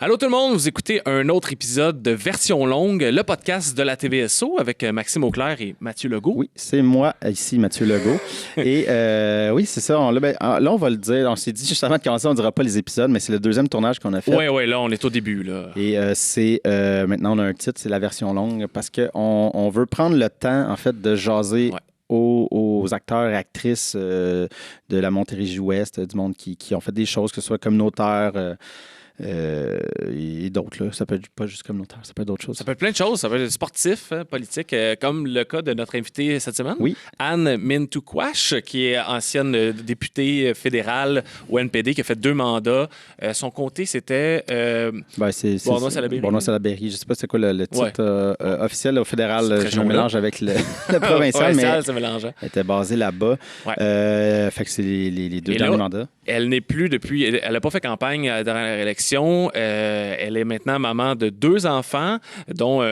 Allô tout le monde, vous écoutez un autre épisode de Version longue, le podcast de la TVSO avec Maxime Auclair et Mathieu Legault. Oui, c'est moi ici, Mathieu Legault. Et oui, c'est ça. Là, on va le dire. On s'est dit juste avant de commencer, on ne dira pas les épisodes, mais c'est le deuxième tournage qu'on a fait. Oui, là, on est au début. Là. Et maintenant, on a un titre, c'est la version longue, parce qu'on veut prendre le temps, en fait, de jaser. Ouais. Aux acteurs et actrices de la Montérégie-Ouest, du monde qui ont fait des choses, que ce soit communautaires et d'autres. Là. Ça peut être pas juste communautaire, ça peut être d'autres choses. Ça peut être plein de choses. Ça peut être sportif, politique, comme le cas de notre invitée cette semaine, oui. Anne Mintoukouache, qui est ancienne députée fédérale au NPD, qui a fait 2 mandats. Son comté, c'était Bournois-Salaberry. Bournois-Salaberry. Je ne sais pas c'est quoi le titre officiel au fédéral. Je me mélange avec le provincial, mais ça mélangeait. Elle était basée là-bas. Ouais. Fait que c'est les 2 derniers mandats. Elle n'est plus depuis... Elle n'a pas fait campagne dans la réélection. Elle est maintenant maman de 2 enfants, dont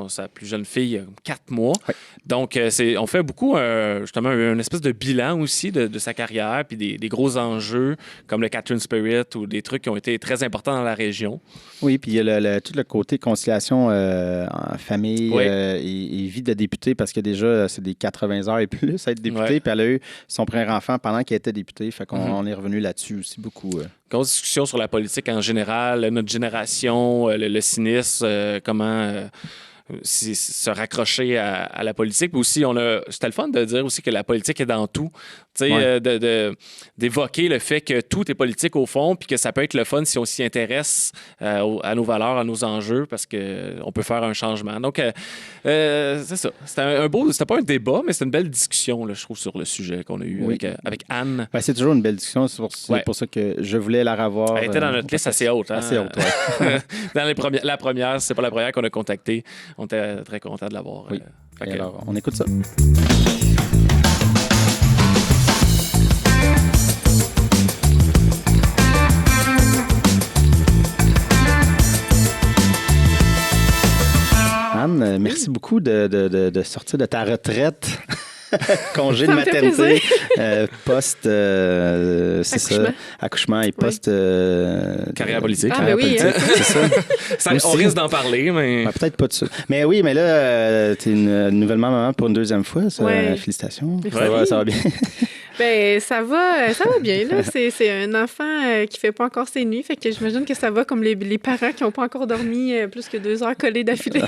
sa plus jeune fille a 4 mois. Oui. Donc, on fait beaucoup, justement, une espèce de bilan aussi de sa carrière, puis des gros enjeux comme le Catherine Spirit ou des trucs qui ont été très importants dans la région. Oui, puis il y a tout le côté conciliation en famille et vie de députée, parce que déjà, c'est des 80 heures et plus à être députée. Puis elle a eu son premier enfant pendant qu'elle était députée. Fait qu'on est revenu là-dessus aussi beaucoup. Grosse discussion sur la politique en général, notre génération, le cynisme, comment se raccrocher à la politique. Puis aussi, c'était le fun de dire aussi que la politique est dans tout. Tu sais, d'évoquer le fait que tout est politique au fond, puis que ça peut être le fun si on s'y intéresse à nos valeurs, à nos enjeux, parce qu'on peut faire un changement. Donc, c'est ça. C'était pas un débat, mais c'était une belle discussion, là, je trouve, sur le sujet qu'on a eu avec Anne. Ben, c'est toujours une belle discussion. C'est pour ça que je voulais la revoir. Elle était dans notre liste assez haute. Hein? Assez haute, oui. Dans la première, c'est pas la première qu'on a contactée. On était très contents de l'avoir. Oui. Alors, on écoute ça. Anne, merci beaucoup de sortir de ta retraite. Congé de maternité, accouchement et post... carrière politique. Politique, c'est ça. On risque d'en parler, mais... Ben, peut-être pas de ça. Mais oui, mais là, tu es nouvellement maman pour une 2e fois. Félicitations. Ça va bien. Ben, ça va bien. Là. C'est un enfant qui fait pas encore ses nuits. Fait que j'imagine que ça va comme les parents qui n'ont pas encore dormi plus que 2 heures collées d'affilée.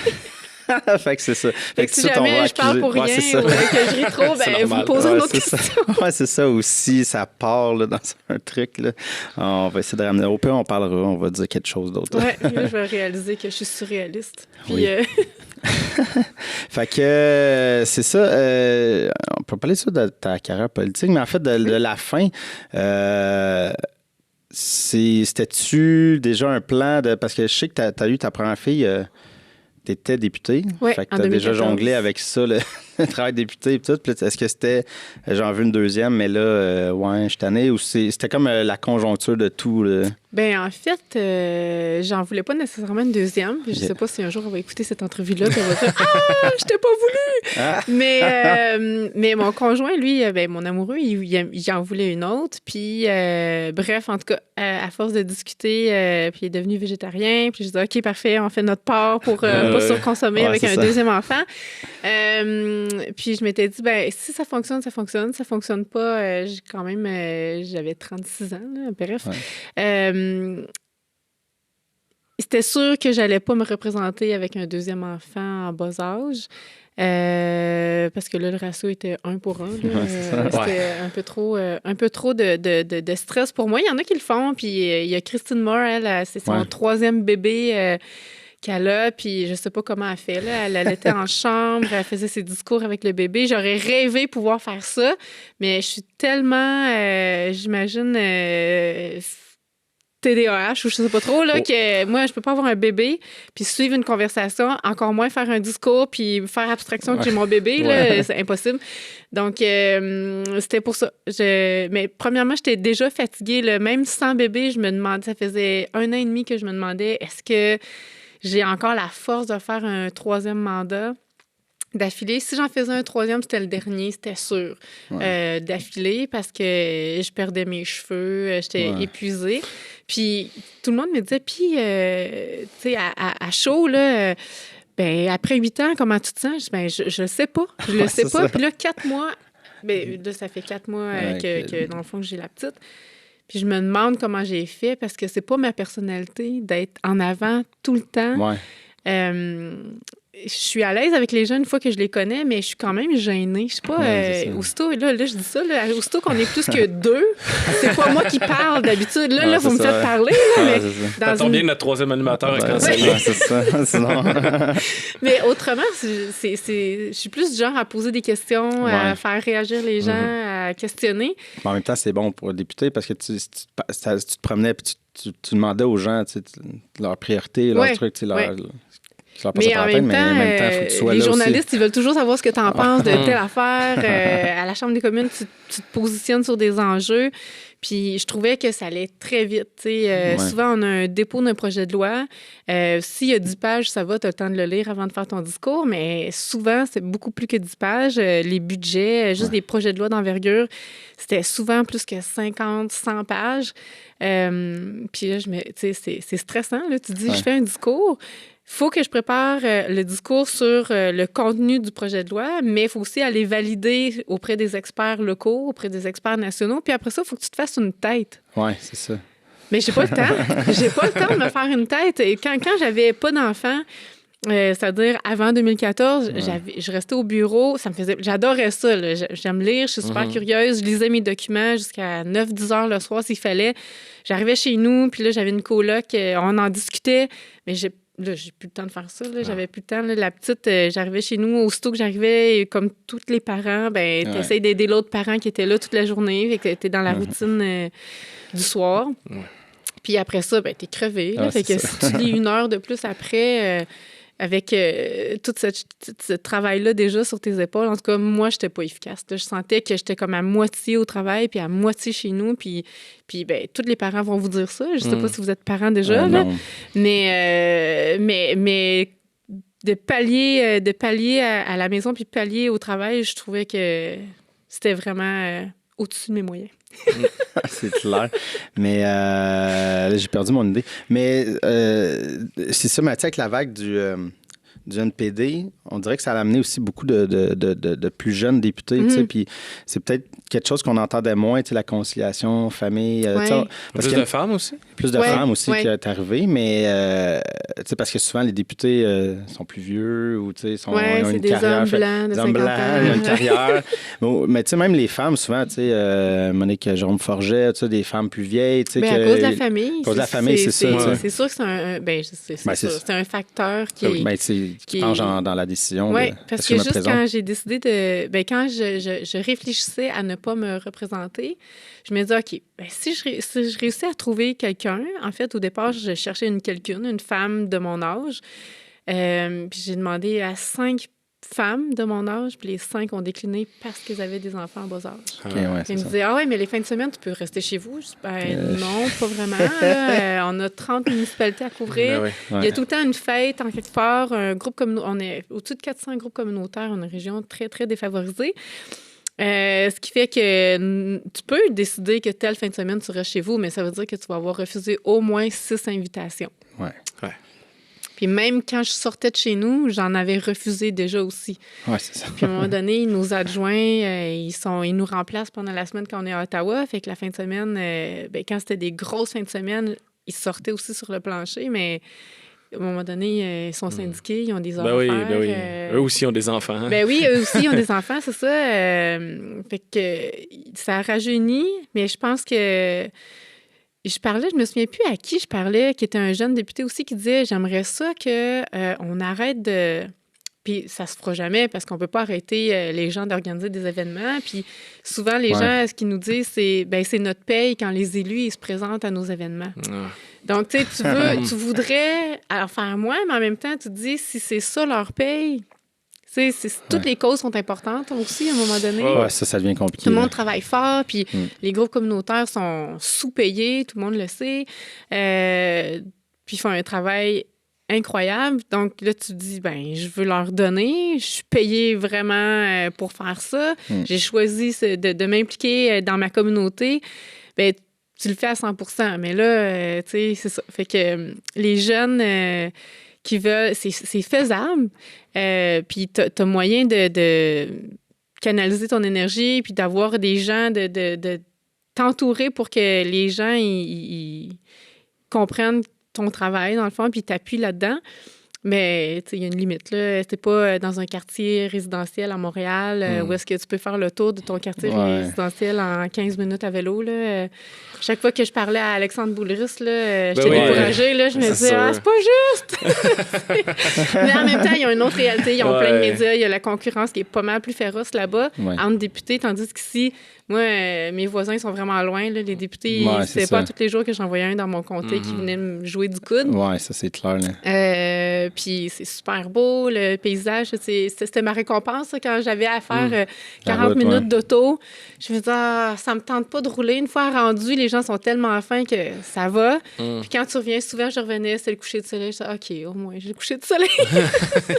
Fait que c'est ça. Fait que si jamais je parle pour rien ou que je ris trop, ben, vous me posez une autre question. Oui, c'est ça aussi. Ça part là, dans un truc. Là. On va essayer de ramener. Au pire, on parlera. On va dire quelque chose d'autre. Oui, là, je vais réaliser que je suis surréaliste. Puis, oui. Fait que c'est ça. On peut parler ça de ta carrière politique, mais en fait, de la fin. C'était-tu déjà un plan de. Parce que je sais que tu as eu ta première fille. Tu étais député. Oui, fait que tu as déjà jonglé avec ça, le travail de député et tout. Puis est-ce que c'était, j'en veux une 2e, mais là, je suis tanné, ou c'était comme la conjoncture de tout? Là? Ben en fait, j'en voulais pas nécessairement une 2e. Je sais pas si un jour on va écouter cette entrevue-là et on va dire « Ah, je t'ai pas voulu! » Mais mon conjoint, lui, mon amoureux, il en voulait une autre. Puis, bref, en tout cas, à force de discuter, puis il est devenu végétarien. Puis je dis « OK, parfait, on fait notre part pour pas surconsommer avec un 2e enfant. » Puis je m'étais dit, ben si ça fonctionne, ça fonctionne. Ça fonctionne pas, j'avais 36 ans, là, bref. Ouais. C'était sûr que j'allais pas me représenter avec un 2e enfant en bas âge. Parce que là, le ratio était 1 pour 1. C'était un peu trop de stress pour moi. Il y en a qui le font. Puis il y a Christine Moore, elle, c'est son 3e bébé qu'elle a, puis je sais pas comment elle fait, là. Elle était en chambre, elle faisait ses discours avec le bébé. J'aurais rêvé pouvoir faire ça, mais je suis tellement, j'imagine, TDAH ou je sais pas trop, là, que moi, je peux pas avoir un bébé puis suivre une conversation, encore moins faire un discours puis faire abstraction que j'ai mon bébé, là, c'est impossible. Donc, c'était pour ça. Mais premièrement, j'étais déjà fatiguée, là. Même sans bébé, je me demandais, ça faisait 1 an et demi que je me demandais, est-ce que j'ai encore la force de faire un 3e mandat d'affilée? Si j'en faisais un 3e, c'était le dernier, c'était sûr, d'affilée, parce que je perdais mes cheveux, j'étais épuisée. Puis tout le monde me disait, puis, tu sais, à chaud, là, ben après 8 ans, comment tu te sens? Je dis, ben, je le sais pas. Je le sais pas. Ça. Puis là, 4 mois, ben, là, ça fait 4 mois que, dans le fond, que j'ai la petite. Puis je me demande comment j'ai fait parce que c'est pas ma personnalité d'être en avant tout le temps. Ouais. Je suis à l'aise avec les gens une fois que je les connais, mais je suis quand même gênée. Je sais pas, aussitôt, là, je dis ça, là, aussitôt qu'on est plus que 2, c'est pas moi qui parle d'habitude. Là, vous me faites parler. Là, mais ça tombe bien, notre 3e animateur est cancellé. C'est ça. Sinon... mais autrement, je suis plus du genre à poser des questions, à faire réagir les gens, à questionner. Mais en même temps, c'est bon pour le député parce que tu te promenais et tu demandais aux gens leur priorité, leur truc, leur... Mais en même temps, faut que tu sois les journalistes, ils veulent toujours savoir ce que tu en penses de telle affaire. À la Chambre des communes, tu te positionnes sur des enjeux. Puis je trouvais que ça allait très vite. Souvent, on a un dépôt d'un projet de loi. S'il y a 10 pages, ça va, tu as le temps de le lire avant de faire ton discours. Mais souvent, c'est beaucoup plus que 10 pages. Les budgets, juste des projets de loi d'envergure, c'était souvent plus que 50, 100 pages. Puis là, c'est stressant. Là. Tu dis, je fais un discours. Il faut que je prépare le discours sur le contenu du projet de loi, mais il faut aussi aller valider auprès des experts locaux, auprès des experts nationaux. Puis après ça, il faut que tu te fasses une tête. Oui, c'est ça. Mais j'ai pas le temps. J'ai pas le temps de me faire une tête. Et quand j'avais pas d'enfants, c'est-à-dire avant 2014, je restais au bureau. J'adorais ça. Là. J'aime lire, je suis super curieuse. Je lisais mes documents jusqu'à 9-10 heures le soir s'il fallait. J'arrivais chez nous, puis là, j'avais une coloc. On en discutait, mais j'ai plus le temps de faire ça. Là. J'avais plus le temps. Là. La petite, j'arrivais chez nous. Aussitôt que j'arrivais, comme tous les parents, ben, tu essaies d'aider l'autre parent qui était là toute la journée. Fait que tu es dans la routine du soir. Puis après ça, ben, tu es crevé. Là. Fait que si tu lis 1 heure de plus après, avec tout ce travail-là déjà sur tes épaules, en tout cas, moi, je n'étais pas efficace. Là. Je sentais que j'étais comme à moitié au travail puis à moitié chez nous. Puis ben, tous les parents vont vous dire ça. Je ne sais pas si vous êtes parents déjà, là. Mais de pallier à la maison puis pallier au travail, je trouvais que c'était vraiment au-dessus de mes moyens. C'est clair. Mais j'ai perdu mon idée. Mais c'est ça, mais avec la vague du NPD, on dirait que ça a amené aussi beaucoup de plus jeunes députés. Puis c'est peut-être quelque chose qu'on entendait moins, la conciliation, famille. Plus de femmes aussi. Plus de femmes aussi qui est arrivé. Mais parce que souvent, les députés sont plus vieux ou ils ont une carrière. Hommes blancs de 50 ans. Ils ont une carrière. Mais même les femmes, souvent, Monique Jérôme Forget, des femmes plus vieilles. À cause de la famille. À cause de la famille, c'est ça. C'est sûr que c'est un facteur qui penche dans la décision. Oui, parce que juste quand j'ai décidé quand je réfléchissais à ne pas me représenter, je me disais, OK, si je réussis à trouver quelqu'un, en fait, au départ, je cherchais une femme de mon âge. Puis j'ai demandé à 5 femmes de mon âge, puis les 5 ont décliné parce qu'ils avaient des enfants en bas âge. Ils me disaient, mais les fins de semaine, tu peux rester chez vous. Je dis, non, pas vraiment. Là, on a 30 municipalités à couvrir. Il y a tout le temps une fête, en quelque part, un groupe on est au-dessus de 400 groupes communautaires, on est une région très, très défavorisée. Ce qui fait que tu peux décider que telle fin de semaine, tu restes chez vous, mais ça veut dire que tu vas avoir refusé au moins 6 invitations. Ouais. Puis même quand je sortais de chez nous, j'en avais refusé déjà aussi. Oui, c'est ça. Puis à un moment donné, nos adjoints, ils nous remplacent pendant la semaine quand on est à Ottawa. Fait que la fin de semaine, quand c'était des grosses fins de semaine, ils sortaient aussi sur le plancher, mais à un moment donné, ils sont syndiqués, ils ont des heures à faire. Ben oui. Eux aussi ont des enfants. Hein? Ben oui, eux aussi ont des enfants, c'est ça. Fait que ça rajeunit, mais je pense que... je me souviens plus à qui je parlais, qui était un jeune député aussi, qui disait « J'aimerais ça qu'on arrête de... » Puis ça se fera jamais parce qu'on peut pas arrêter les gens d'organiser des événements. Puis souvent, les gens, ce qu'ils nous disent, c'est notre paye quand les élus ils se présentent à nos événements. Donc, tu sais, tu voudrais en faire moins, mais en même temps, tu te dis, si c'est ça leur paye... Toutes les causes sont importantes aussi, à un moment donné. Oui, ça devient compliqué. Tout le monde travaille fort, puis les groupes communautaires sont sous-payés, tout le monde le sait. Puis ils font un travail incroyable. Donc là, tu te dis, je veux leur donner. Je suis payée vraiment pour faire ça. J'ai choisi de m'impliquer dans ma communauté. tu le fais à 100%. Mais là, tu sais, c'est ça. Fait que les jeunes qui veulent, c'est faisable. Puis t'as moyen de canaliser ton énergie, puis d'avoir des gens, de t'entourer pour que les gens ils comprennent ton travail, dans le fond, puis t'appuient là-dedans. Mais il y a une limite. C'était pas dans un quartier résidentiel à Montréal où est-ce que tu peux faire le tour de ton quartier résidentiel en 15 minutes à vélo. Là. Chaque fois que je parlais à Alexandre Boulris, j'étais découragée. Là, je me disais, c'est pas juste! Mais en même temps, il y a une autre réalité. Ils ont plein de médias. Il y a la concurrence qui est pas mal plus féroce là-bas entre députés, tandis qu'ici, moi, mes voisins sont vraiment loin. Là. Les députés, c'était pas tous les jours que j'envoyais un dans mon comté qui venait me jouer du coude. Oui, ça, c'est clair. Là. Puis c'est super beau, le paysage. C'était ma récompense là, quand j'avais à faire 40 minutes d'auto. Je me disais, ça me tente pas de rouler. Une fois rendu, les gens sont tellement fins que ça va. Puis quand tu reviens, souvent, je revenais, c'était le coucher de soleil. Je disais, OK, au moins, j'ai le coucher de soleil.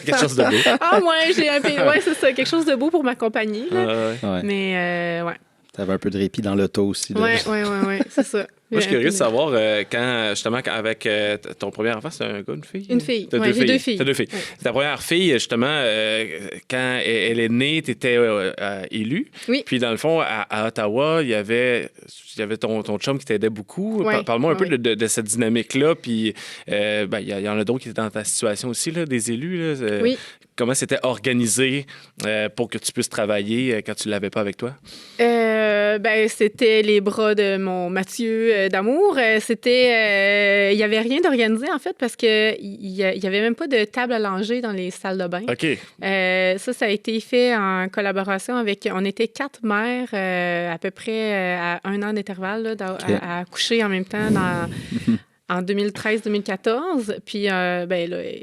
Quelque chose de beau. Au moins, j'ai un pays. Oui, c'est ça, quelque chose de beau pour m'accompagner. Mais, ouais. T'avais un peu de répit dans l'auto aussi. Oui, c'est ça. Moi, je suis curieux de savoir, justement, avec ton premier enfant, c'est un gars, une fille? Une fille. T'as j'ai 2 filles. T'as 2 filles. Ouais. Ta première fille, justement, quand elle est née, tu étais élue. Oui. Puis, dans le fond, à Ottawa, il y avait ton chum qui t'aidait beaucoup. Oui. Parle-moi un peu de cette dynamique-là. Puis, il y en a d'autres qui étaient dans ta situation aussi, là, des élus. Là, oui. Comment c'était organisé pour que tu puisses travailler quand tu ne l'avais pas avec toi? C'était les bras de mon Mathieu d'amour. Il n'y avait rien d'organisé, en fait, parce qu'il n'y avait même pas de table à langer dans les salles de bain. OK. Ça a été fait en collaboration avec... On était 4 mères à peu près à 1 an d'intervalle là, à accoucher en même temps en 2013-2014. Puis, là,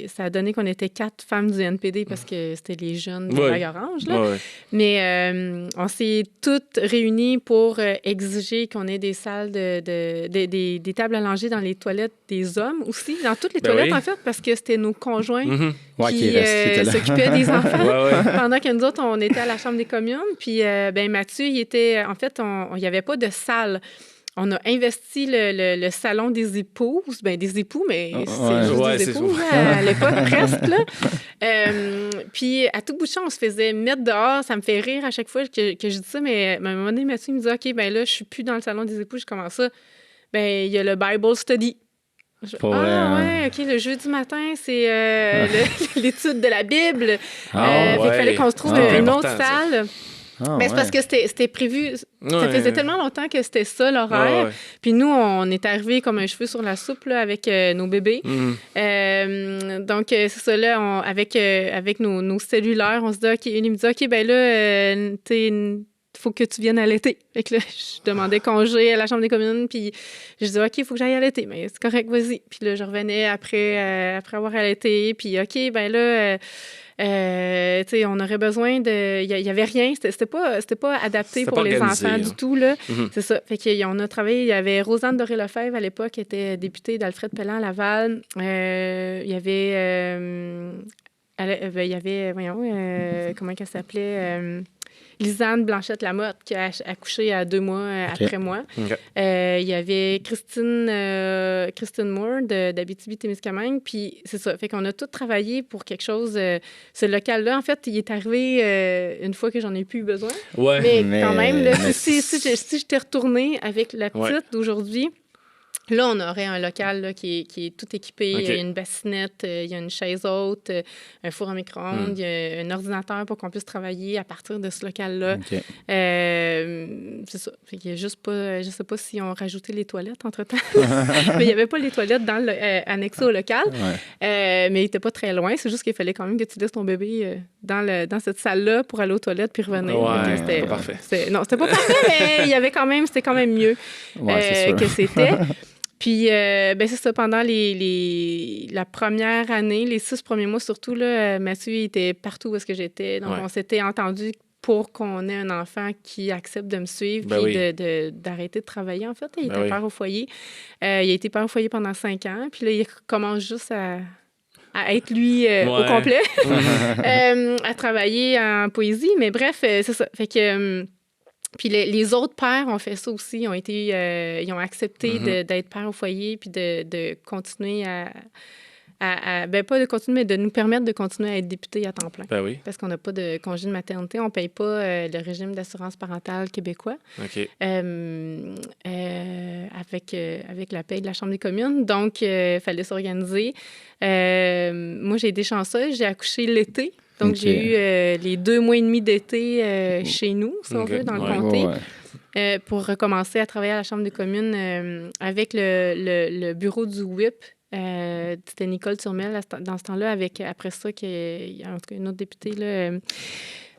ça a donné qu'on était 4 femmes du NPD parce que c'était les jeunes de Vague Orange. Là. Ouais. Mais on s'est toutes réunies pour exiger qu'on ait des salles, des tables à langer dans les toilettes des hommes aussi, dans toutes les toilettes, en fait, parce que c'était nos conjoints qui s'occupaient des enfants. Pendant que nous autres, on était à la Chambre des communes. Puis, Mathieu, il était... En fait, il n'y avait pas de salle. On a investi le salon des épouses, des époux, mais c'est juste des épouses à l'époque, presque. Là. Puis, à tout bout de champ, on se faisait mettre dehors. Ça me fait rire à chaque fois que je dis ça, mais à un moment donné, Mathieu me dit « OK, là, je suis plus dans le salon des épouses. Je commence ça. » Il y a le Bible Study. OK, le jeudi matin, c'est l'étude de la Bible. Il fallait qu'on se trouve une autre salle. C'est parce que c'était prévu. Ça faisait tellement longtemps que c'était ça, l'horaire. Puis nous, on est arrivés comme un cheveu sur la soupe là, avec nos bébés. Donc, c'est ça, là, avec nos cellulaires, on se dit, OK, il me dit, OK, là, il faut que tu viennes allaiter. Fait que là, je demandais congé à la Chambre des communes, puis je disais, OK, il faut que j'aille allaiter. Mais c'est correct, vas-y. Puis là, je revenais après avoir allaité, puis OK, là... on aurait besoin de... Il n'y avait rien. C'était pas adapté pour les enfants du tout. Là. C'est ça. Fait qu'on a travaillé. Il y avait Rosanne Doré-Lefebvre, à l'époque, qui était députée d'Alfred Pellan à Laval. Il y avait... comment elle s'appelait? Lisanne Blanchette-Lamotte, qui a accouché à 2 mois après moi. Il y avait Christine Moore d'Abitibi-Témiscamingue. Puis c'est ça. Fait qu'on a tous travaillé pour quelque chose. Ce local-là, en fait, il est arrivé une fois que j'en ai plus eu besoin. Mais quand même, là, si j'étais retournée avec la petite d'aujourd'hui... Là, on aurait un local là, qui est tout équipé. Il y a une bassinette, il y a une chaise haute, un four à micro-ondes, il y a un ordinateur pour qu'on puisse travailler à partir de ce local-là. C'est ça. Fait qu'il y a juste pas... Je sais pas si on rajouté les toilettes entre-temps. Mais il n'y avait pas les toilettes annexées au local. Mais il n'était pas très loin. C'est juste qu'il fallait quand même que tu laisses ton bébé dans cette salle-là pour aller aux toilettes puis revenir. C'était parfait. Non, c'était pas parfait, mais c'était quand même mieux que c'était. Puis, c'est ça, pendant la première année, les 6 premiers mois surtout, là, Mathieu était partout où est-ce que j'étais. Donc, on s'était entendu pour qu'on ait un enfant qui accepte de me suivre puis d'arrêter de travailler, en fait. Il était père au foyer. Il a été père au foyer pendant 5 ans. Puis là, il commence juste à être, lui, au complet, à travailler en poésie. Mais bref, c'est ça. Fait que... Puis les autres pères ont fait ça aussi. Ils ont accepté d'être pères au foyer puis de continuer pas de continuer, mais de nous permettre de continuer à être députés à temps plein. Ben oui. Parce qu'on n'a pas de congé de maternité. On ne paye pas le régime d'assurance parentale québécois. OK. Avec la paye de la Chambre des communes. Donc, il fallait s'organiser. Moi, j'ai été chanceuse. J'ai accouché l'été. Donc, j'ai eu les 2 mois et demi d'été chez nous, si on veut, dans le comté. Pour recommencer à travailler à la Chambre des communes avec le bureau du WIP. C'était Nicole Turmel dans ce temps-là, après ça, il y a une autre députée, là,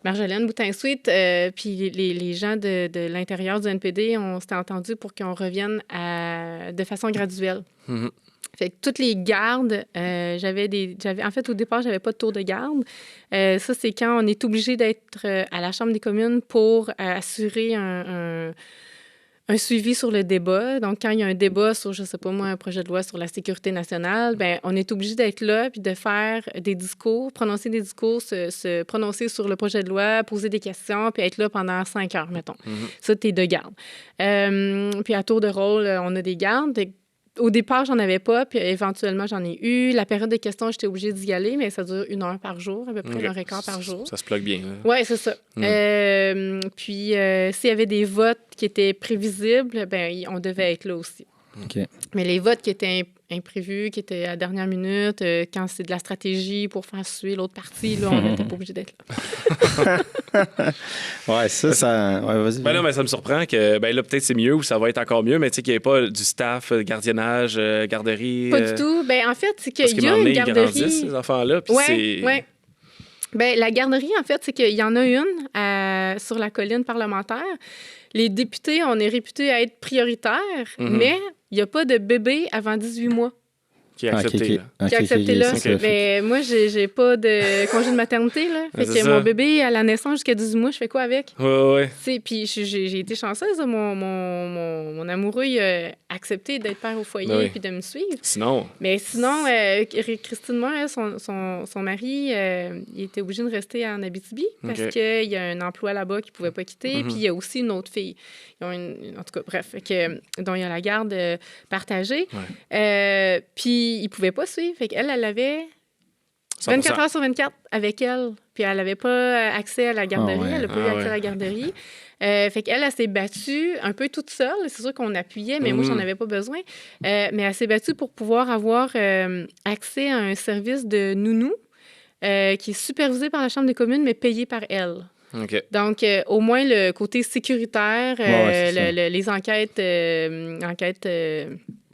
Marjolaine Boutin-Sweet, puis les gens de l'intérieur du NPD, on s'était entendus pour qu'on revienne de façon graduelle. Fait que toutes les gardes, en fait, au départ, j'avais pas de tour de garde. Ça, c'est quand on est obligé d'être à la Chambre des communes pour assurer un suivi sur le débat. Donc, quand il y a un débat sur, je sais pas moi, un projet de loi sur la sécurité nationale, bien, on est obligé d'être là puis de faire des discours, prononcer des discours, se prononcer sur le projet de loi, poser des questions, puis être là pendant 5 heures, mettons. Ça, t'es de garde. Puis à tour de rôle, on a des gardes. Au départ, j'en avais pas, puis éventuellement, j'en ai eu. La période de questions, j'étais obligée d'y aller, mais ça dure 1 heure par jour, à peu près 1 heure et quart par jour. Ça se plug bien. Oui, c'est ça. Puis, s'il y avait des votes qui étaient prévisibles, ben on devait être là aussi. Okay. Mais les votes qui étaient imprévus, qui étaient à la dernière minute, quand c'est de la stratégie pour faire suer l'autre partie, là, on n'était pas obligé d'être là. Ouais, ça... Ouais, vas-y. Ben non, mais ça me surprend que, ben là, peut-être c'est mieux ou ça va être encore mieux, mais tu sais qu'il n'y ait pas du staff, gardiennage, garderie. Pas du tout. Ben en fait, c'est qu'il parce y a une garderie... Ils grandissent, ces enfants-là, puis c'est... Oui. Ben la garderie, en fait, c'est qu'il y en a une sur la colline parlementaire. Les députés, on est réputés à être prioritaires, mais il n'y a pas de bébé avant 18 mois. Qui est accepté, là. Qui est accepté, là. Mais moi, j'ai pas de congé de maternité, là. Fait que mon bébé, à la naissance jusqu'à 18 mois, je fais quoi avec? Ouais. Puis j'ai été chanceuse. Mon amoureux, il a accepté d'être père au foyer puis de me suivre. Sinon, Christine, moi, son mari, il était obligé de rester en Abitibi parce qu'il y a un emploi là-bas qu'il ne pouvait pas quitter. Puis il y a aussi une autre fille. Ils ont en tout cas, bref, dont il y a la garde partagée. Puis il ne pouvait pas suivre. Fait qu'elle, elle avait 24 heures sur 24 avec elle. Puis elle n'avait pas accès à la garderie. Elle n'a pas eu accès à la garderie. Fait qu'elle, elle s'est battue un peu toute seule. C'est sûr qu'on appuyait, mais moi, j'en avais pas besoin. Mais elle s'est battue pour pouvoir avoir accès à un service de nounou qui est supervisé par la Chambre des communes, mais payé par elle. Okay. Donc, au moins, le côté sécuritaire, les enquêtes...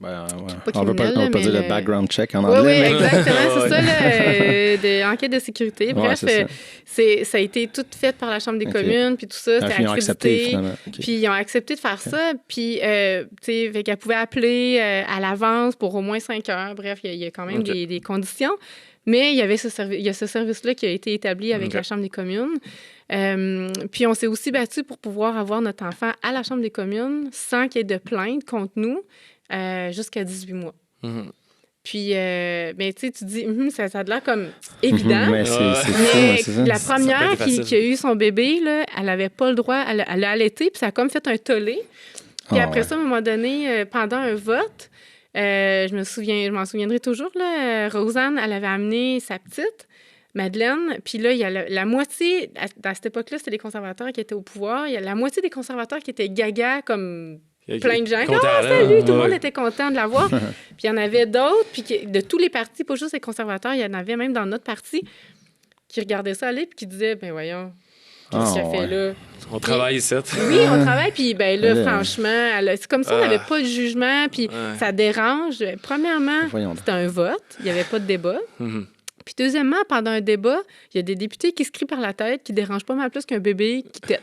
On ne peut pas dire le background check en anglais. Oui, exactement. C'est ça, enquête de sécurité. Bref, ça a été tout fait par la Chambre des communes, puis tout ça, c'était accrédité. Puis ils ont accepté de faire ça. Puis, tu sais, qu'elle pouvait appeler à l'avance pour au moins 5 heures. Bref, il y a quand même des conditions. Mais il y a ce service-là qui a été établi avec la Chambre des communes. Puis on s'est aussi battu pour pouvoir avoir notre enfant à la Chambre des communes sans qu'il y ait de plainte contre nous jusqu'à 18 mois. Puis, mais tu sais, tu dis, ça a l'air comme évident. Mais la première qui a eu son bébé, là, elle n'avait pas le droit, elle a allaité, puis ça a comme fait un tollé. Puis après ça, à un moment donné, pendant un vote, je m'en souviendrai toujours, là, Rosanne, elle avait amené sa petite, Madeleine, puis là, il y a la moitié, à cette époque-là, c'était les conservateurs qui étaient au pouvoir, il y a la moitié des conservateurs qui étaient gaga comme plein de gens. Salut! Tout le monde était content de la voir. Puis il y en avait d'autres, puis de tous les partis, pas juste les conservateurs, il y en avait même dans notre parti qui regardaient ça aller puis qui disaient, ben voyons, qu'est-ce qu'elle fait là? On travaille ici. Oui, on travaille, puis ben là, franchement, c'est comme si on n'avait pas de jugement, puis ça dérange. Premièrement, c'était un vote, il n'y avait pas de débat. Puis deuxièmement, pendant un débat, il y a des députés qui se crient par la tête, qui dérangent pas mal plus qu'un bébé qui tète.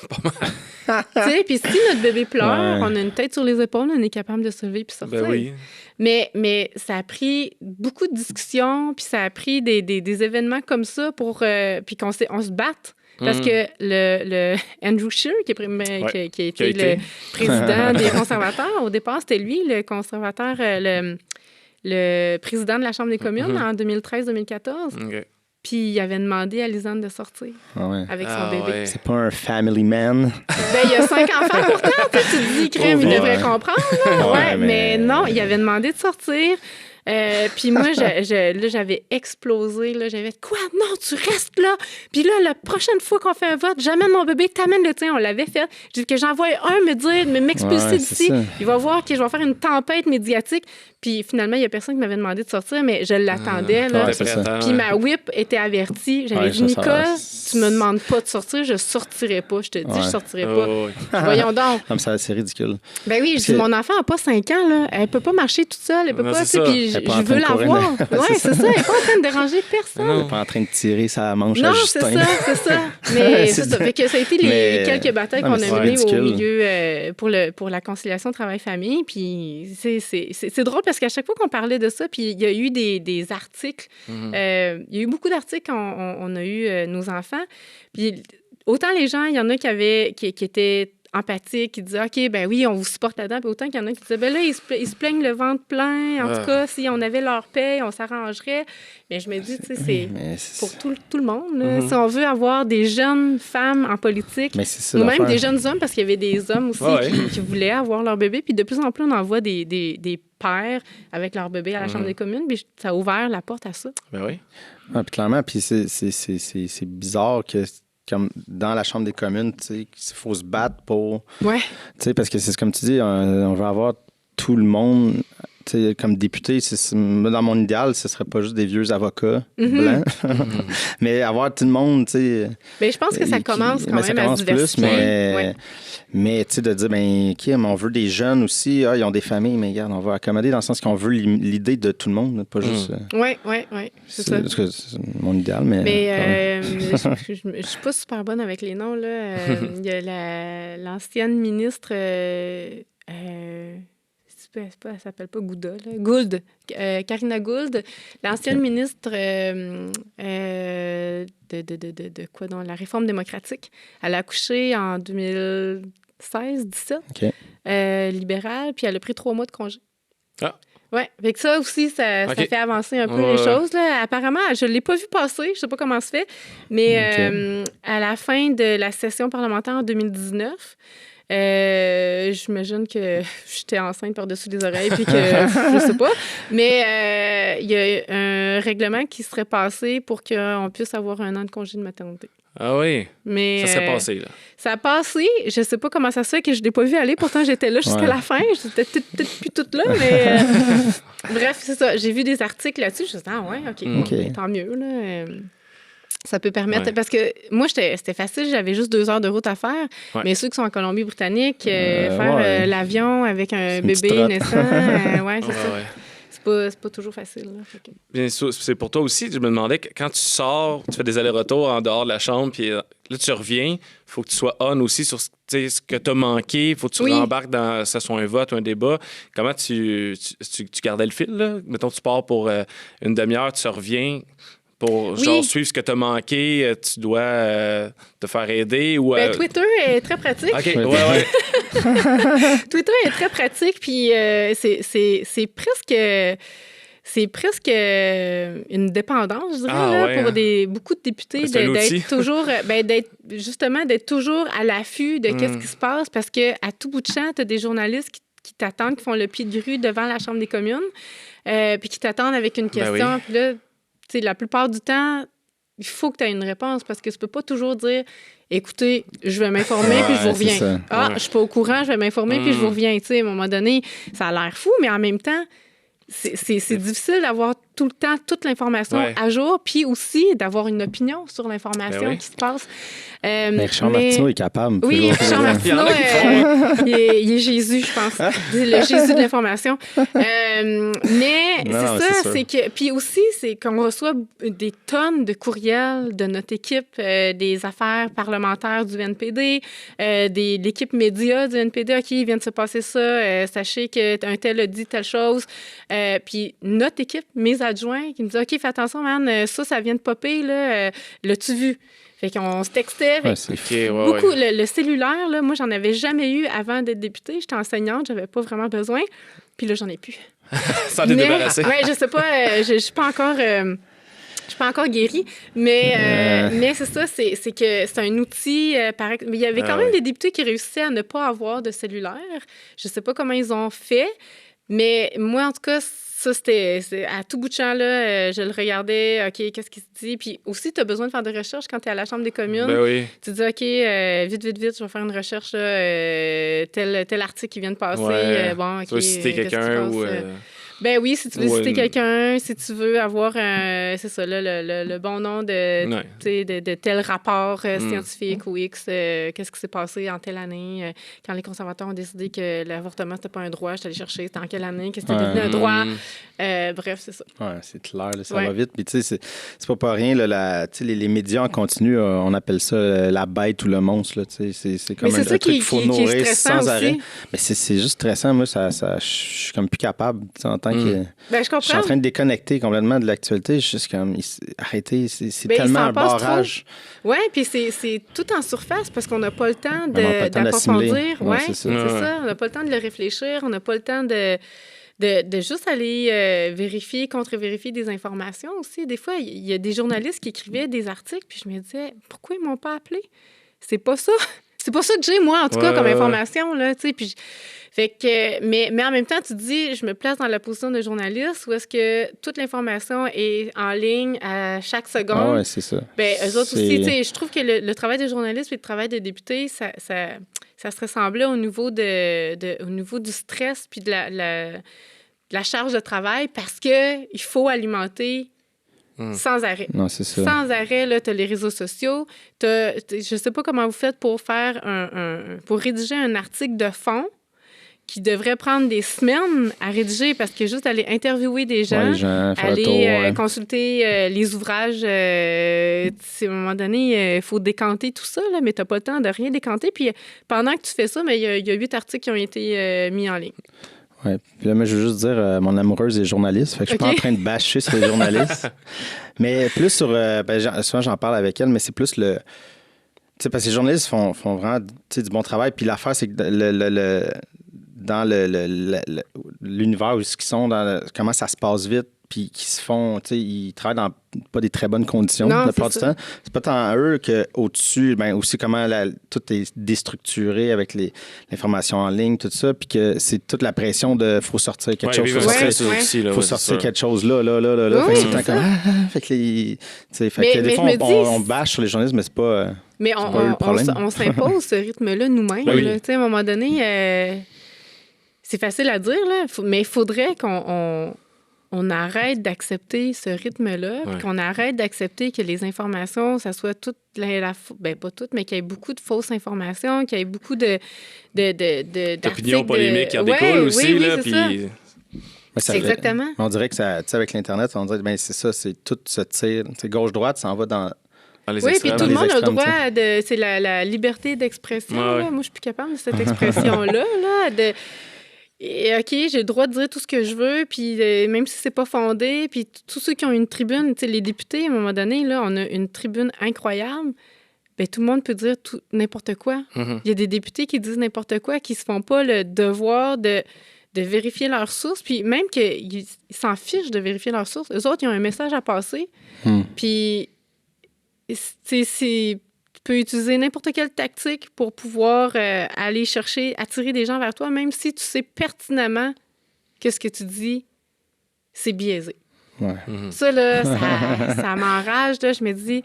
Pas mal. Tu sais, puis si notre bébé pleure, on a une tête sur les épaules, on est capable de se lever puis sortir. Ben oui. Mais ça a pris beaucoup de discussions, puis ça a pris des événements comme ça pour puis on se batte. Parce que le Andrew Scheer, qui a été le président des conservateurs, au départ, c'était lui, le conservateur, le président de la Chambre des communes en 2013-2014. Puis il avait demandé à Lisanne de sortir avec son bébé. Ouais. C'est pas un family man. Il y a 5 enfants pourtant. Tu te dis, crème, il devrait comprendre. Là. Ouais, mais non, il avait demandé de sortir. Puis moi, là, j'avais explosé. Là, j'avais dit, quoi? Non, tu restes là. Puis là, la prochaine fois qu'on fait un vote, j'amène mon bébé, t'amènes le tien. On l'avait fait. J'ai dit que j'envoie m'expulser d'ici. Il va voir que je vais faire une tempête médiatique. Puis finalement, il n'y a personne qui m'avait demandé de sortir, mais je l'attendais. Là. Puis ma whip était avertie. J'avais dit, Nicole, tu me demandes pas de sortir, je sortirai pas. Je te dis, je sortirai pas. Voyons donc. C'est ridicule. Ben oui, je dis, mon enfant n'a pas 5 ans. Là. Elle peut pas marcher toute seule. Elle peut pas. Puis je veux la voir. Oui, c'est ça. Elle n'est pas en train de déranger personne. Elle n'est pas en train de tirer sa manche à Justin. Non, c'est ça. Mais c'est ça. Fait que ça a été les quelques batailles qu'on a menées au milieu pour la conciliation travail-famille. Puis c'est drôle parce qu'à chaque fois qu'on parlait de ça, puis il y a eu des articles. Il y a eu beaucoup d'articles quand on a eu nos enfants. Puis autant les gens, il y en a qui étaient empathiques, qui disaient « OK, ben oui, on vous supporte là-dedans », puis autant qu'il y en a qui disaient « Ben là, ils se plaignent le ventre plein. En tout cas, si on avait leur paye, on s'arrangerait. » Mais je me dis, tu sais, c'est pour tout le monde. Là. Si on veut avoir des jeunes femmes en politique, ou même des jeunes hommes, parce qu'il y avait des hommes aussi qui voulaient avoir leur bébé, puis de plus en plus, on en voit des pères avec leur bébé à la Chambre des communes, puis ça a ouvert la porte à ça. Ben oui. Puis clairement, puis c'est bizarre que comme dans la Chambre des communes, tu sais, il faut se battre pour... Ouais. Tu sais, parce que c'est comme tu dis, on veut avoir tout le monde... Tu sais, comme député, dans mon idéal, ce serait pas juste des vieux avocats blancs, mais avoir tout le monde, tu sais... Mais je pense que ça commence quand même à se diversifier. Mais tu sais, de dire, ben, OK, mais on veut des jeunes aussi, ils ont des familles, mais regarde, on va accommoder dans le sens qu'on veut l'idée de tout le monde, pas juste... Oui, c'est ça. C'est mon idéal, mais... Mais je suis pas super bonne avec les noms, là. Il y a l'ancienne ministre... elle s'appelle pas Gouda, là. Gould. Karina Gould, l'ancienne ministre de quoi dans la réforme démocratique. Elle a accouché en 2016-17, libérale, puis elle a pris 3 mois de congé. Ah. Oui, avec ça aussi, ça fait avancer un peu les choses. Là. Apparemment, je ne l'ai pas vu passer, je ne sais pas comment ça se fait, mais à la fin de la session parlementaire en 2019, j'imagine que j'étais enceinte par-dessus les oreilles puis que je sais pas. Mais il y a un règlement qui serait passé pour qu'on puisse avoir 1 an de congé de maternité. Ah oui? Mais, ça serait passé, là. Ça a passé. Je sais pas comment ça se fait que je l'ai pas vu aller. Pourtant, j'étais là jusqu'à la fin. J'étais peut-être plus toute là, mais... Bref, c'est ça. J'ai vu des articles là-dessus. Je me suis dit, ah ouais, OK. Tant mieux, là. Ça peut permettre... Parce que moi, c'était facile. J'avais juste 2 heures de route à faire. Mais ceux qui sont en Colombie-Britannique, faire l'avion avec un bébé naissant, c'est ça. C'est pas toujours facile. Là. Bien sûr, c'est pour toi aussi. Je me demandais, quand tu sors, tu fais des allers-retours en dehors de la chambre, puis là, tu reviens, il faut que tu sois on aussi sur ce que tu as manqué. Il faut que tu rembarques dans, que ce soit un vote ou un débat. Comment tu gardais le fil, là? Mettons, tu pars pour une demi-heure, tu reviens... Pour suivre ce que tu as manqué, tu dois te faire aider ou... Twitter est très pratique. OK, ouais. Twitter est très pratique, puis c'est presque une dépendance, je dirais, pour beaucoup de députés d'être toujours... d'être toujours à l'affût de qu'est-ce qui se passe, parce qu'à tout bout de champ, tu as des journalistes qui t'attendent, qui font le pied de grue devant la Chambre des communes, puis qui t'attendent avec une question, puis là... la plupart du temps, il faut que tu aies une réponse parce que tu peux pas toujours dire « Écoutez, je vais m'informer puis je vous reviens. » je suis pas au courant, je vais m'informer puis je vous reviens. À un moment donné, ça a l'air fou, mais en même temps, c'est difficile d'avoir tout le temps toute l'information à jour, puis aussi d'avoir une opinion sur l'information qui se passe. Mais Richard Martineau est capable. Oui, Richard Martineau, il est Jésus, je pense. C'est le Jésus de l'information. Mais c'est que... Puis aussi, c'est qu'on reçoit des tonnes de courriels de notre équipe, des affaires parlementaires du NPD, de l'équipe média du NPD. OK, il vient de se passer ça. Sachez qu'un tel a dit telle chose. Puis notre équipe, mes adjoints, qui nous disent « OK, fais attention, man, ça vient de popper, là. L'as-tu vu? » Fait qu'on se textait. Beaucoup. Le cellulaire, là, moi, j'en avais jamais eu avant d'être députée. J'étais enseignante, j'avais pas vraiment besoin. Puis là, j'en ai plus. Ça en est débarrassé. Oui, je sais pas. Je suis pas encore... Je suis pas encore guérie, mais c'est ça, c'est que c'est un outil. Mais il y avait quand même des députés qui réussissaient à ne pas avoir de cellulaire. Je sais pas comment ils ont fait, mais moi, en tout cas, ça, c'était à tout bout de champ, là, je le regardais, OK, qu'est-ce qui se dit? Puis aussi, tu as besoin de faire des recherches quand tu es à la Chambre des communes. Ben oui. Tu te dis, OK, vite, je vais faire une recherche, là, tel article qui vient de passer. Ouais. Bon, OK. Tu veux citer quelqu'un ou... Ben oui, si tu veux citer quelqu'un, si tu veux avoir c'est ça, là, le bon nom de tel rapport scientifique ou X, qu'est-ce qui s'est passé en telle année, quand les conservateurs ont décidé que l'avortement, c'était pas un droit, je suis allée chercher, c'était en quelle année, qu'est-ce qui était devenu un droit. Bref, c'est ça. Oui, c'est clair, là, ça va vite. Puis tu sais, c'est pas rien, là, les médias en continu, on appelle ça la bête ou le monstre. Là, c'est comme un truc qu'il faut nourrir sans arrêt. Mais c'est juste stressant. Moi, je suis comme plus capable en tant que... Ben, je comprends. Je suis en train de déconnecter complètement de l'actualité. Je suis juste comme, arrêtez, c'est tellement un barrage. Oui, puis c'est tout en surface parce qu'on n'a pas le temps d'approfondir. Oui, c'est ça. On n'a pas le temps de le réfléchir. On n'a pas le temps de juste aller vérifier, contre-vérifier des informations aussi. Des fois, il y a des journalistes qui écrivaient des articles, puis je me disais, pourquoi ils m'ont pas appelé? C'est pas ça. C'est pas ça que j'ai, moi, en tout cas, comme information, là, tu sais. Puis fait que, mais en même temps, tu te dis, je me place dans la position de journaliste où est-ce que toute l'information est en ligne à chaque seconde. Ah ouais, c'est ça. Bien, eux autres aussi, tu sais, je trouve que le travail des journalistes et le travail des députés, ça se ressemblait au niveau du stress puis de la charge de travail parce qu'il faut alimenter sans arrêt. Non, c'est ça. Sans arrêt, là, tu as les réseaux sociaux. Je sais pas comment vous faites pour faire pour rédiger un article de fond qui devrait prendre des semaines à rédiger parce que juste aller interviewer des gens, aller consulter les ouvrages, à un moment donné, il faut décanter tout ça, là, mais tu n'as pas le temps de rien décanter. Puis pendant que tu fais ça, il y a 8 articles qui ont été mis en ligne. Oui. Puis là, moi, je veux juste dire, mon amoureuse est journaliste, fait que je suis pas en train de bâcher sur les journalistes. Mais plus sur... souvent, j'en parle avec elle, mais c'est plus le... Tu sais, parce que les journalistes font vraiment du bon travail. Puis l'affaire, c'est que dans l'univers où ils sont, comment ça se passe vite, puis qui se font, tu sais, ils travaillent dans pas des très bonnes conditions la plupart du temps. C'est pas tant eux qu'au-dessus, ben aussi comment tout est déstructuré avec l'information en ligne, tout ça, puis que c'est toute la pression de faut sortir quelque chose, faut sortir quelque chose là. Fait que c'est tout le temps comme fait que des fois on bâche sur les journalistes, mais c'est pas mais on s'impose ce rythme-là nous-mêmes. Oui. Tu sais, à un moment donné, c'est facile à dire, là, mais il faudrait qu'on arrête d'accepter ce rythme-là, puis qu'on arrête d'accepter que les informations, ça soit toutes pas toutes, mais qu'il y ait beaucoup de fausses informations, qu'il y ait beaucoup d'opinions polémiques qui en découlent aussi. Oui, là, c'est ça. Exactement. On dirait que ça, avec l'Internet, on dirait ben c'est ça, c'est tout se tire. Gauche-droite, ça en va dans les extrêmes. Puis tout le monde a le droit c'est la liberté d'expression. Moi, je suis plus capable de cette expression-là. Et OK, j'ai le droit de dire tout ce que je veux, puis même si c'est pas fondé, puis tous ceux qui ont une tribune, tu sais, les députés, à un moment donné, là, on a une tribune incroyable, bien, tout le monde peut dire n'importe quoi. Il y a des députés qui disent n'importe quoi, qui se font pas le devoir de vérifier leurs sources, puis même qu'ils s'en fichent de vérifier leurs sources. Eux autres, ils ont un message à passer, puis tu peux utiliser n'importe quelle tactique pour pouvoir aller chercher, attirer des gens vers toi, même si tu sais pertinemment que ce que tu dis, c'est biaisé. Ouais. Ça, là, ça m'enrage. Là. Je me dis,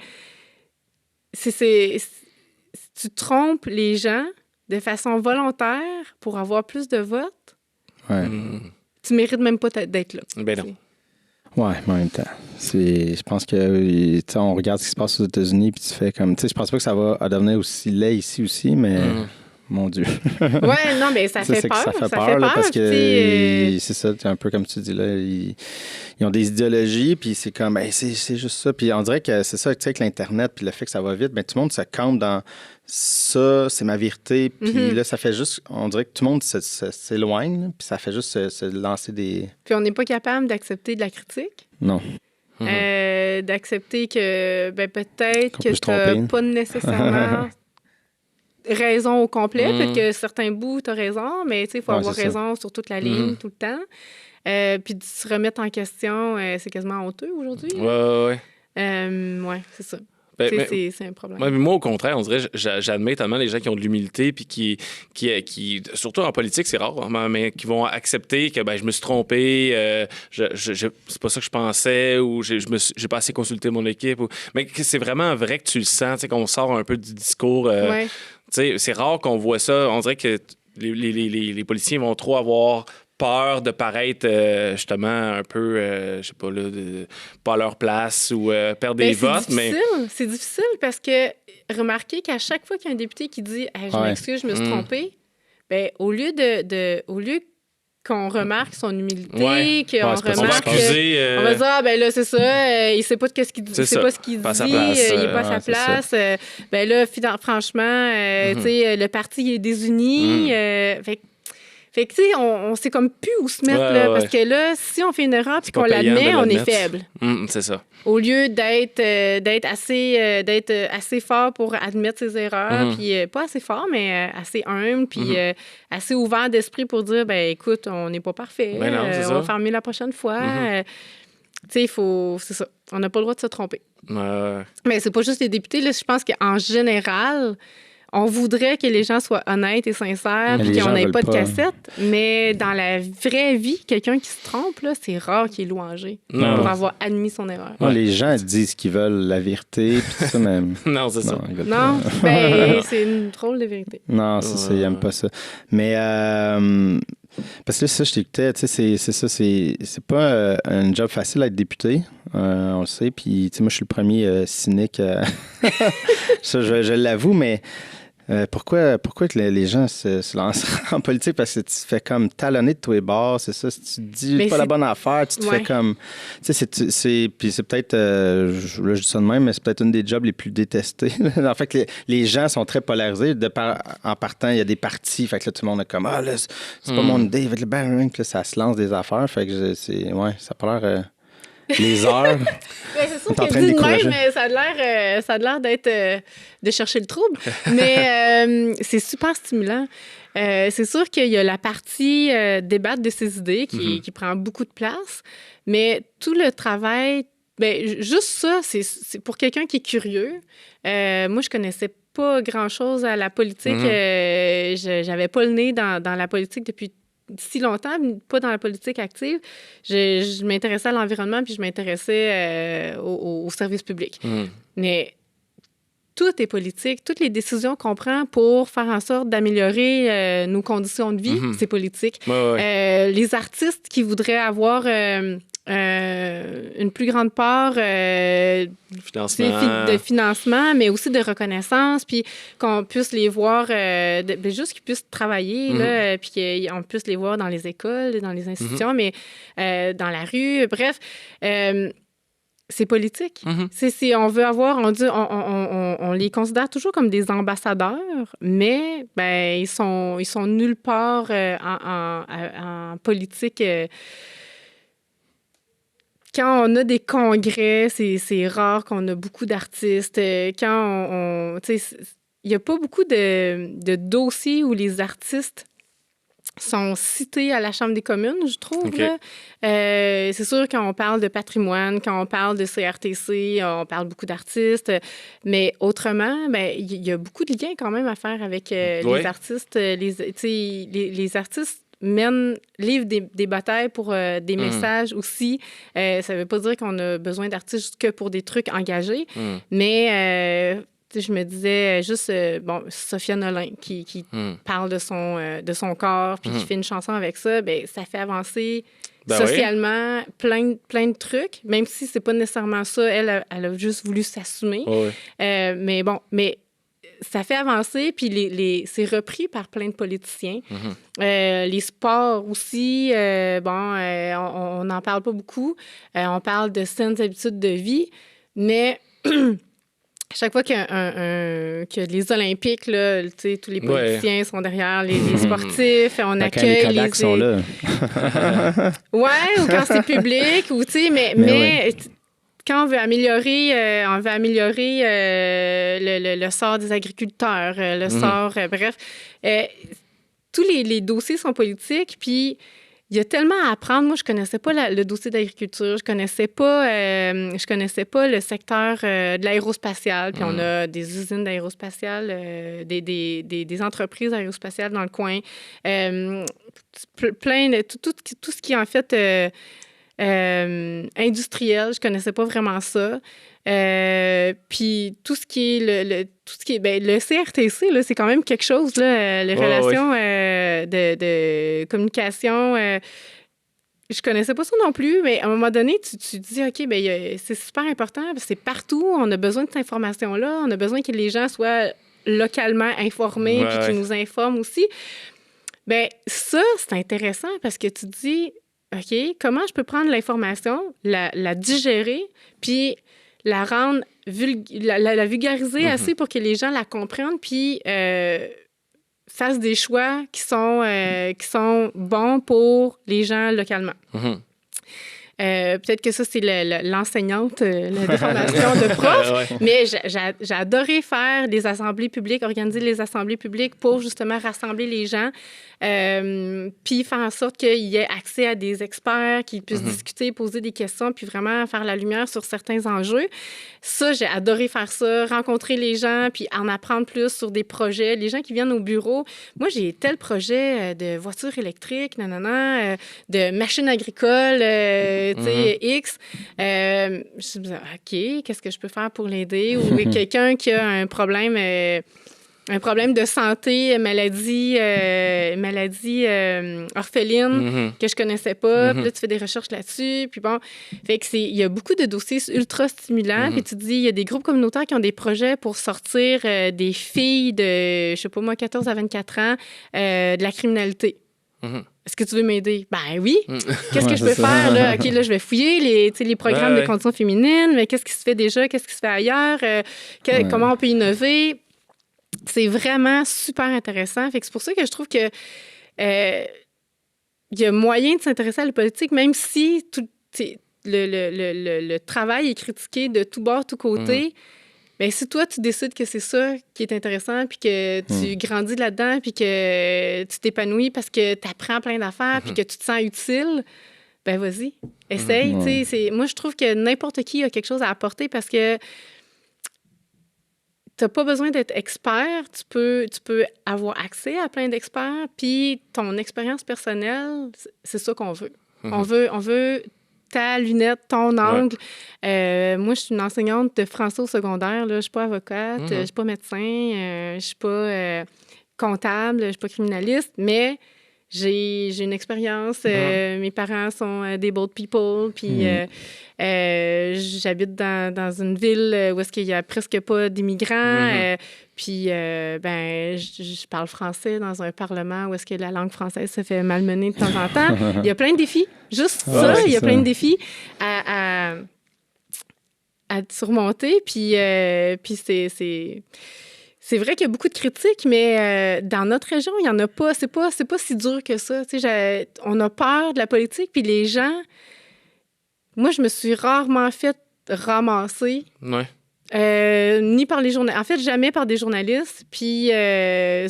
tu trompes les gens de façon volontaire pour avoir plus de votes. Ouais. Tu mérites même pas d'être là. Ben non. Oui, mais en même temps. Je pense que on regarde ce qui se passe aux États-Unis puis tu fais comme. Je pense pas que ça va devenir aussi laid ici aussi, mais mon Dieu. Oui, non, mais ça fait peur. Ça fait peur là, parce que c'est ça, un peu comme tu dis là, ils ont des idéologies, puis c'est comme c'est juste ça. Puis on dirait que c'est ça, tu sais, avec l'Internet, puis le fait que ça va vite, mais tout le monde se campe dans ça, c'est ma vérité. Puis là, ça fait juste, on dirait que tout le monde s'éloigne, puis ça fait juste se lancer des... Puis on n'est pas capable d'accepter de la critique. Non. D'accepter que peut-être que tu n'as pas nécessairement raison au complet. Peut-être que certains bouts, tu as raison, mais il faut avoir raison sur toute la ligne, tout le temps. Puis de se remettre en question, c'est quasiment honteux aujourd'hui. Oui. Oui, c'est ça. C'est un problème. Moi, au contraire, on dirait, j'admets tellement les gens qui ont de l'humilité, puis qui surtout en politique, c'est rare, mais qui vont accepter que je me suis trompé, c'est pas ça que je pensais, ou j'ai pas assez consulté mon équipe. Mais que c'est vraiment vrai que tu le sens, qu'on sort un peu du discours. C'est rare qu'on voit ça. On dirait que les policiers vont trop avoir peur de paraître justement un peu, je sais pas, là, pas à leur place ou perdre des votes. C'est difficile parce que remarquez qu'à chaque fois qu'il y a un député qui dit je m'excuse, je me suis trompé, au lieu qu'on remarque son humilité, qu'on remarque... On va dire, là, c'est ça, il sait pas ce qu'il dit, il sait pas ce qu'il dit, il est pas à sa place. Là, franchement, tu sais, le parti est désuni. Fait que, tu sais, on sait comme plus où se mettre, parce que là, si on fait une erreur puis qu'on l'admet, on est faible. C'est ça. Au lieu d'être assez fort pour admettre ses erreurs, puis pas assez fort, mais assez humble, puis assez ouvert d'esprit pour dire, écoute, on n'est pas parfait, on va faire mieux la prochaine fois. Tu sais, c'est ça. On n'a pas le droit de se tromper. Mais c'est pas juste les députés, là, je pense qu'en général... On voudrait que les gens soient honnêtes et sincères puis qu'on n'ait pas de cassette. Mais dans la vraie vie, quelqu'un qui se trompe, là, c'est rare qu'il est louangé pour avoir admis son erreur. Non, les gens disent qu'ils veulent la vérité puis ça même. Non, c'est ça. Non, c'est une drôle de vérité. Non, c'est ça, ils n'aiment pas ça. Mais... parce que là, ça, je t'écoutais, tu sais, c'est pas un job facile d'être député, on le sait, puis tu sais, moi, je suis le premier cynique, ça, je l'avoue, mais pourquoi que les gens se lancent en politique? Parce que tu te fais comme talonner de tous les bords, c'est ça, si tu te dis pas la bonne affaire, tu te fais comme... Tu sais, puis c'est peut-être, je dis ça de même, mais c'est peut-être une des jobs les plus détestés. En fait, que les gens sont très polarisés. En partant, il y a des partis, fait que là, tout le monde est comme, là, c'est pas mon idée, puis là, ça se lance des affaires, fait que ça a pas l'air... les heures. C'est sûr que dit de même, mais ça a l'air d'être de chercher le trouble. Mais c'est super stimulant. C'est sûr qu'il y a la partie débattre de ses idées qui prend beaucoup de place, mais tout le travail, juste ça, c'est pour quelqu'un qui est curieux. Moi, je connaissais pas grand-chose à la politique. J'avais pas le nez dans la politique depuis si longtemps, pas dans la politique active. Je m'intéressais à l'environnement puis je m'intéressais au service public. Mais tout est politique. Toutes les décisions qu'on prend pour faire en sorte d'améliorer nos conditions de vie, c'est politique. Les artistes qui voudraient avoir une plus grande part de financement, mais aussi de reconnaissance, puis qu'on puisse les voir, juste qu'ils puissent travailler, là, puis qu'on puisse les voir dans les écoles, dans les institutions, mais dans la rue, bref. C'est politique. On veut avoir, on les considère toujours comme des ambassadeurs, mais ils sont nulle part en politique. Quand on a des congrès, c'est rare qu'on a beaucoup d'artistes. Quand il n'y a pas beaucoup de dossiers où les artistes sont cités à la Chambre des communes, je trouve. Là. C'est sûr, quand on parle de patrimoine, quand on parle de CRTC, on parle beaucoup d'artistes. Mais autrement, il y a beaucoup de liens quand même à faire avec les artistes. Les artistes livrent des batailles pour des messages aussi. Ça ne veut pas dire qu'on a besoin d'artistes que pour des trucs engagés, mais je me disais juste, Sophia Nolin qui parle de son corps puis qui fait une chanson avec ça, ça fait avancer socialement plein de trucs, même si c'est pas nécessairement ça. Elle a juste voulu s'assumer. Mais ça fait avancer, puis c'est repris par plein de politiciens. Les sports aussi, on n'en parle pas beaucoup. On parle de saines habitudes de vie, mais à chaque fois que les Olympiques, là, tous les politiciens sont derrière les sportifs, on accueille quand les Kodak sont là. ou quand c'est public, ou mais quand on veut améliorer le sort des agriculteurs, le sort, bref, tous les dossiers sont politiques, puis il y a tellement à apprendre. Moi, je connaissais pas le dossier d'agriculture, je connaissais pas le secteur de l'aérospatial. Puis on a des usines d'aérospatial, des entreprises aérospatiales dans le coin. Plein de tout ce qui est en fait industriel, je connaissais pas vraiment ça. Puis tout ce qui est le CRTC, là, c'est quand même quelque chose, là, les relations de communication. Je connaissais pas ça non plus, mais à un moment donné, tu dis, OK, c'est super important, c'est partout, on a besoin de cette information-là, on a besoin que les gens soient localement informés puis qu'ils nous informent aussi. Bien, ça, c'est intéressant parce que tu te dis, OK, comment je peux prendre l'information, la digérer, puis la rendre, la vulgariser assez pour que les gens la comprennent, puis fassent des choix qui sont bons pour les gens localement. Peut-être que ça, c'est l'enseignante, la déformation de prof, mais j'ai adoré faire des assemblées publiques, organiser les assemblées publiques pour justement rassembler les gens, puis faire en sorte qu'il y ait accès à des experts qui puissent discuter, poser des questions, puis vraiment faire la lumière sur certains enjeux. Ça, j'ai adoré faire ça, rencontrer les gens, puis en apprendre plus sur des projets. Les gens qui viennent au bureau, moi, j'ai tel projet de voiture électrique, de machines agricoles, tu sais, X. Je me dis, OK, qu'est-ce que je peux faire pour l'aider? Ou quelqu'un qui a un problème de santé, maladie orpheline que je connaissais pas. Puis là, tu fais des recherches là-dessus. Puis bon, fait que il y a beaucoup de dossiers ultra stimulants. Puis tu te dis, il y a des groupes communautaires qui ont des projets pour sortir des filles de, je sais pas moi, 14 à 24 ans de la criminalité. Est-ce que tu veux m'aider? Ben oui. Qu'est-ce que je peux faire? Là? OK, là, je vais fouiller les programmes de conditions féminines. Mais qu'est-ce qui se fait déjà? Qu'est-ce qui se fait ailleurs? Comment on peut innover? C'est vraiment super intéressant. Fait que c'est pour ça que je trouve que il y a moyen de s'intéresser à la politique, même si le travail est critiqué de tout bord, tout côté. Bien, si toi, tu décides que c'est ça qui est intéressant, puis que tu grandis là-dedans, puis que tu t'épanouis parce que tu apprends plein d'affaires, puis que tu te sens utile, ben vas-y, essaye. Moi, je trouve que n'importe qui a quelque chose à apporter parce que tu n'as pas besoin d'être expert. Tu peux avoir accès à plein d'experts, puis ton expérience personnelle, c'est ça qu'on veut. On veut ta lunette, ton angle. Moi, je suis une enseignante de français au secondaire. Je ne suis pas avocate, je ne suis pas médecin, je ne suis pas comptable, je ne suis pas criminaliste, mais j'ai une expérience. Mes parents sont des bold people, puis j'habite dans une ville où est-ce qu'il n'y a presque pas d'immigrants. Puis, je parle français dans un parlement où est-ce que la langue française se fait malmener de temps en temps. Il y a plein de défis. Juste ça, il y a plein de défis à surmonter. Puis c'est vrai qu'il y a beaucoup de critiques, mais dans notre région, il n'y en a pas. C'est pas si dur que ça. On a peur de la politique, puis les gens... Moi, je me suis rarement fait ramasser. Ni par les journalistes. En fait, jamais par des journalistes. Puis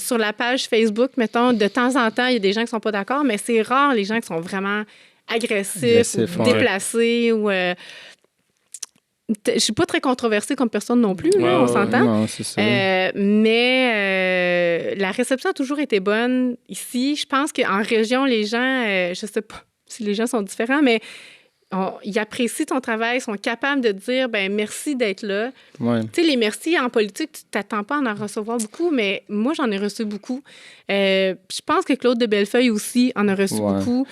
sur la page Facebook, mettons, de temps en temps, il y a des gens qui sont pas d'accord, mais c'est rare les gens qui sont vraiment agressifs ou déplacés ou... Je suis pas très controversée comme personne non plus, on s'entend. Non, c'est ça. Mais la réception a toujours été bonne ici. Je pense qu'en région, les gens, je sais pas si les gens sont différents, mais ils apprécient ton travail, sont capables de dire merci d'être là. Tu sais, les merci en politique, tu t'attends pas à en recevoir beaucoup, mais moi, j'en ai reçu beaucoup. Je pense que Claude de Bellefeuille aussi en a reçu beaucoup.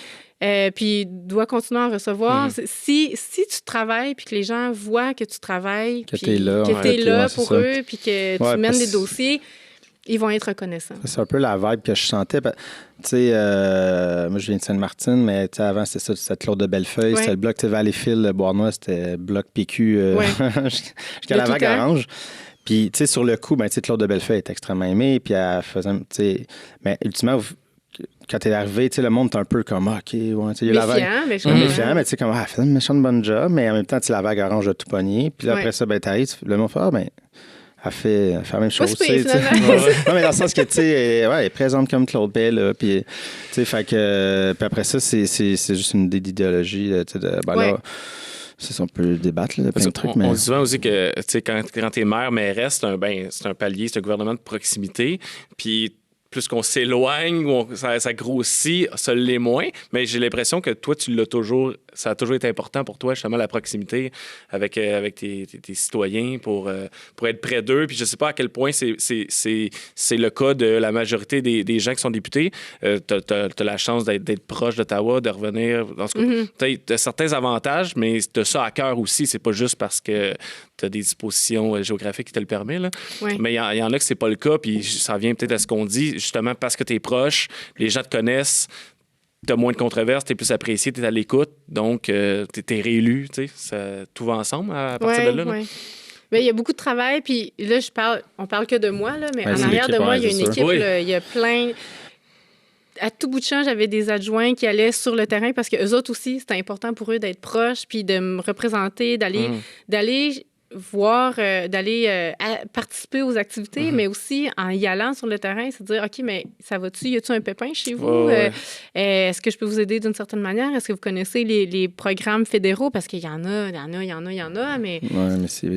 Puis doit continuer à en recevoir. Si tu travailles puis que les gens voient que tu travailles, que tu es là pour eux, puis que tu mènes des dossiers, ils vont être reconnaissants. C'est un peu la vibe que je sentais. Tu sais, moi, je viens de Sainte-Martine, mais avant, c'était ça, c'était Claude de Bellefeuille. C'était le bloc Valleyfield, Bois-Noir, c'était bloc PQ jusqu'à la vague orange. Puis, tu sais, sur le coup, Claude de Bellefeuille est extrêmement aimé, puis elle faisait, tu sais, mais ultimement, quand t'es arrivé, tu sais, le monde est un peu comme, OK, il y a la vague. Méfiant, mais tu sais, comme, elle fait une méchante bonne job, mais en même temps, tu sais, la vague orange a tout pogné. Puis là, après ça, t'arrives, le monde fait, fait la même chose. Ouais, non, mais dans le sens que, tu sais, elle est présente comme Claude Bell, là, puis, tu sais, fait que, puis après ça, c'est juste une idéologie, là. C'est ça, on peut débattre là, de plein de trucs. On dit souvent aussi que quand tu es mairesse, c'est un palier, c'est un gouvernement de proximité. Puis plus qu'on s'éloigne, ça grossit, ça l'est moins. Mais j'ai l'impression que toi, ça a toujours été important pour toi, justement, la proximité avec tes citoyens pour être près d'eux. Puis je sais pas à quel point c'est le cas de la majorité des gens qui sont députés. T'as la chance d'être proche d'Ottawa, de revenir. Dans ce cas, t'as certains avantages, mais t'as ça à cœur aussi. C'est pas juste parce que t'as des dispositions géographiques qui te le permettent. Là. Oui. Mais il y en a que c'est pas le cas, puis ça vient peut-être à ce qu'on dit, justement parce que t'es proche, les gens te connaissent, t'as moins de controverses, t'es plus apprécié, t'es à l'écoute, donc t'es réélu, tu sais, tout va ensemble à partir de là. Oui. Il y a beaucoup de travail, puis là, on parle que de moi, là, mais en arrière de moi, il y a une équipe, il y a plein... À tout bout de champ, j'avais des adjoints qui allaient sur le terrain parce qu'eux autres aussi, c'était important pour eux d'être proches, puis de me représenter, d'aller voir, d'aller participer aux activités, mais aussi en y allant sur le terrain, se dire, OK, mais ça va-tu? Y a-tu un pépin chez vous? Est-ce que je peux vous aider d'une certaine manière? Est-ce que vous connaissez les programmes fédéraux? Parce qu'il y en a, mais... Oui, mais c'est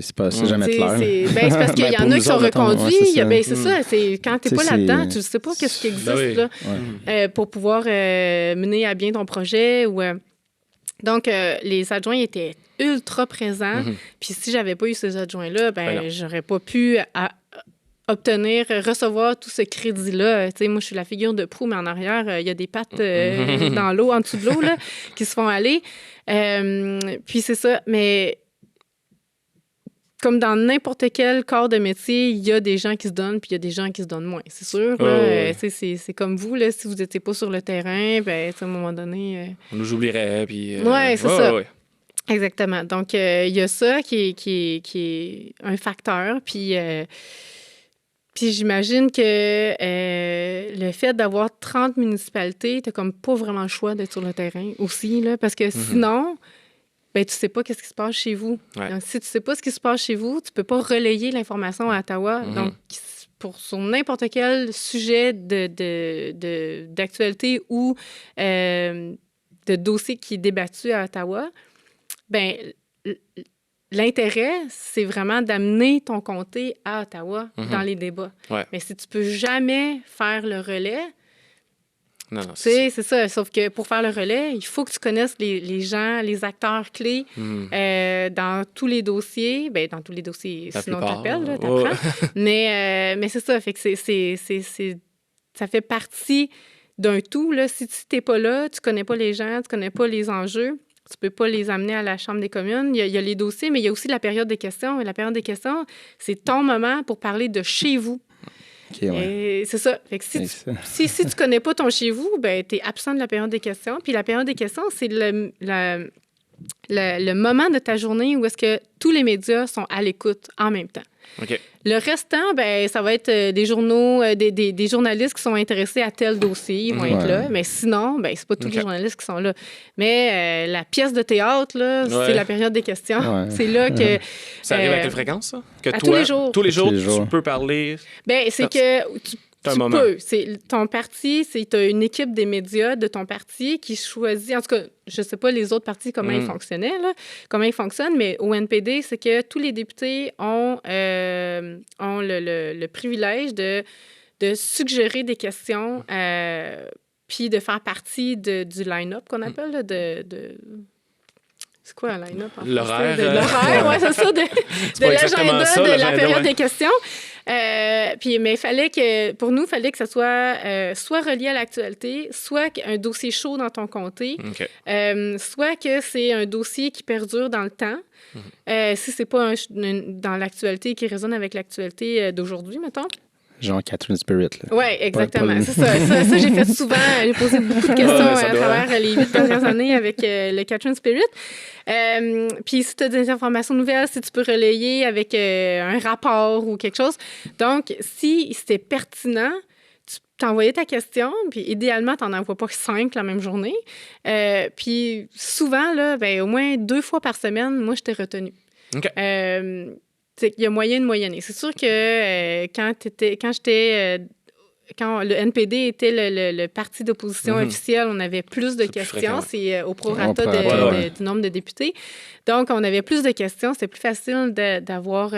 jamais clair. C'est parce qu'il y en a qui sont reconduits. C'est ça. Quand tu n'es pas là-dedans, tu ne sais pas qu'est-ce qui existe là, pour pouvoir mener à bien ton projet. Donc, les adjoints étaient ultra présents. Puis si j'avais pas eu ces adjoints-là, j'aurais pas pu recevoir tout ce crédit-là. Tu sais, moi, je suis la figure de proue, mais en arrière, il y a des pattes dans l'eau, en dessous de l'eau, là, qui se font aller. Puis c'est ça. Mais comme dans n'importe quel corps de métier, il y a des gens qui se donnent, puis il y a des gens qui se donnent moins. C'est sûr. C'est comme vous, là, si vous n'étiez pas sur le terrain, à un moment donné... On nous oublierait, puis... Oui, c'est ça. Ouais. Exactement. Donc, il y a ça qui est un facteur. Puis j'imagine que le fait d'avoir 30 municipalités, tu n'as comme pas vraiment le choix d'être sur le terrain aussi, là, parce que sinon... tu ne sais pas ce qui se passe chez vous. Ouais. Donc, si tu ne sais pas ce qui se passe chez vous, tu ne peux pas relayer l'information à Ottawa. Donc, sur n'importe quel sujet d'actualité ou de dossier qui est débattu à Ottawa, l'intérêt, c'est vraiment d'amener ton comté à Ottawa dans les débats. Ouais. Mais si tu ne peux jamais faire le relais... Non, c'est ça. Sauf que pour faire le relais, il faut que tu connaisses les gens, les acteurs clés dans tous les dossiers. Dans tous les dossiers, la sinon t'appelles, t'apprends. Mais c'est ça. Fait que ça fait partie d'un tout. Là. Si tu n'es pas là, tu connais pas les gens, tu connais pas les enjeux, tu peux pas les amener à la Chambre des communes. Il y a les dossiers, mais il y a aussi la période des questions. Et la période des questions, c'est ton moment pour parler de chez vous. Okay, ouais. C'est ça. Fait que si tu connais pas ton chez vous, tu es absent de la période des questions. Puis la période des questions, c'est le moment de ta journée où est-ce que tous les médias sont à l'écoute en même temps. Okay. Le restant, ça va être des journaux, des journalistes qui sont intéressés à tel dossier, ils vont être là. Mais sinon, c'est pas tous les journalistes qui sont là. Mais la pièce de théâtre, là, c'est la période des questions. Ouais. C'est là que... Ça arrive à quelle fréquence, ça? Que tous les jours. Tous les jours, tu peux parler... C'est que... Tu peux. Ton parti, tu as une équipe des médias de ton parti qui choisit... En tout cas, je ne sais pas les autres partis comment ils fonctionnaient, là, comment ils fonctionnent, mais au NPD, c'est que tous les députés ont le privilège de suggérer des questions puis de faire partie du line-up qu'on appelle, là, c'est quoi un line-up? L'horaire. L'horaire, oui, c'est ça, de l'agenda de la période des questions. Mais pour nous, il fallait que ça soit soit relié à l'actualité, soit un dossier chaud dans ton comté, soit que c'est un dossier qui perdure dans le temps. Si c'est pas dans l'actualité qui résonne avec l'actualité d'aujourd'hui, mettons. Genre Catherine Spirit. Oui, exactement. C'est ça, j'ai fait souvent. J'ai posé beaucoup de questions à travers les 8 dernières années avec le Catherine Spirit. Puis si tu as des informations nouvelles, si tu peux relayer avec un rapport ou quelque chose. Donc, si c'était pertinent, tu t'envoyais ta question, puis idéalement, tu n'en envoies pas 5 la même journée. Puis souvent, là, au moins 2 fois par semaine, moi, je t'ai retenue. Okay. il y a moyen de moyenner. C'est sûr que quand le NPD était le parti d'opposition officiel, on avait plus de questions. C'est au prorata du nombre de députés. Donc, on avait plus de questions. C'était plus facile d'avoir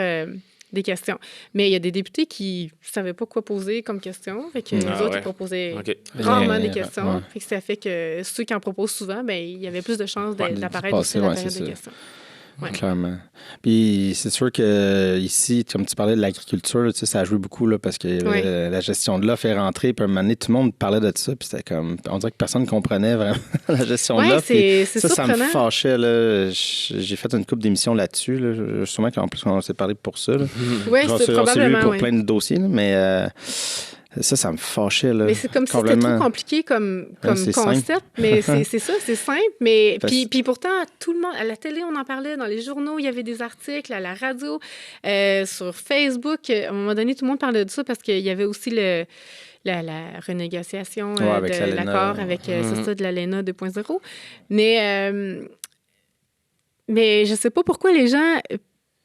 des questions. Mais il y a des députés qui ne savaient pas quoi poser comme question. Fait que les autres, ils proposaient rarement des questions. Fait que ça fait que ceux qui en proposent souvent, ben, il y avait plus de chances d'apparaître aussi dans la période de questions. Ouais. Clairement. Puis c'est sûr que ici, comme tu parlais de l'agriculture, tu sais, ça a joué beaucoup là, parce que la gestion de l'offre est rentrée, puis à un moment donné, tout le monde parlait de ça, puis c'était comme, on dirait que personne ne comprenait vraiment la gestion de l'offre. C'est ça me fâchait. Là. J'ai fait une couple d'émissions là-dessus. Là. Sûrement qu'en plus, on s'est parlé pour ça. Oui, c'est probablement. Pour plein de dossiers, là, mais... Ça me fâchait. Là, mais c'est comme si c'était trop compliqué comme concept. Mais c'est ça, c'est simple. Mais puis pourtant, tout le monde, à la télé, on en parlait, dans les journaux, il y avait des articles, à la radio, sur Facebook. À un moment donné, tout le monde parlait de ça parce qu'il y avait aussi la renégociation de l'accord avec de l'ALENA 2.0. Mais je ne sais pas pourquoi les gens...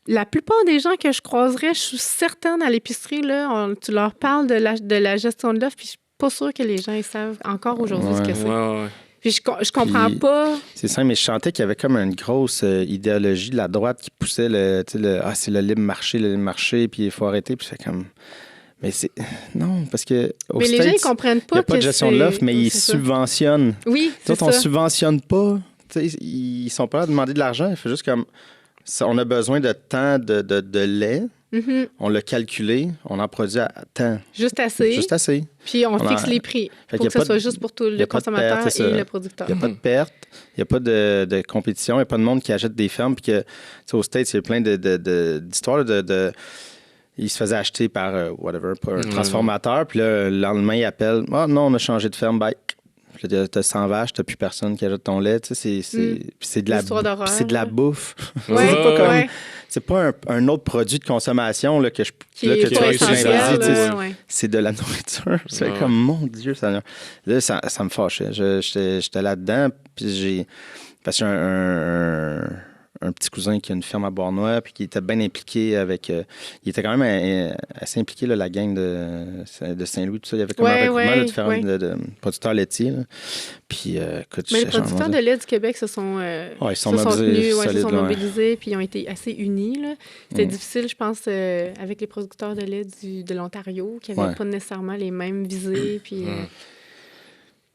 La plupart des gens que je croiserais, je suis certaine à l'épicerie, là, tu leur parles de la gestion de l'offre, puis je suis pas sûre que les gens ils savent encore aujourd'hui ce que c'est. Puis je comprends pas. C'est simple, mais je sentais qu'il y avait comme une grosse idéologie de la droite qui poussait c'est le libre marché, puis il faut arrêter, puis c'est comme... Mais c'est... Non, parce que... Mais les gens, ils comprennent pas. Il n'y a pas de gestion de l'offre, mais ils subventionnent. Oui, c'est ça. On subventionne pas. Ils sont pas là à demander de l'argent. Il fait juste comme... On a besoin de tant de lait. Mm-hmm. On l'a calculé. On en produit à temps. Juste assez. Puis on fixe les prix pour que ça soit juste pour tout le consommateur et le producteur. Il n'y a pas de perte. Il n'y a pas de compétition. Il n'y a pas de monde qui achète des fermes. Puis aux States, il y a plein d'histoires il se faisait acheter par un transformateur. Puis là, le lendemain, il appelle. « Ah non, on a changé de ferme. Bye. » Puis là, t'as 100 vaches, t'as plus personne qui achète ton lait. Tu sais, c'est de la bouffe. C'est pas un autre produit de consommation là, que tu as c'est de la nourriture. C'est comme, mon Dieu, ça me fâchait. J'étais là-dedans, puis parce que j'ai un petit cousin qui a une ferme à Bournois, puis qui était bien impliqué avec... il était quand même assez impliqué, là, la gang de Saint-Louis, tout ça. Il y avait comme un regroupement de producteurs laitiers. Là. Puis, écoute, mais les producteurs de lait du Québec se sont mobilisés, puis ils ont été assez unis. Là. C'était difficile, je pense, avec les producteurs de lait de l'Ontario, qui n'avaient pas nécessairement les mêmes visées, puis...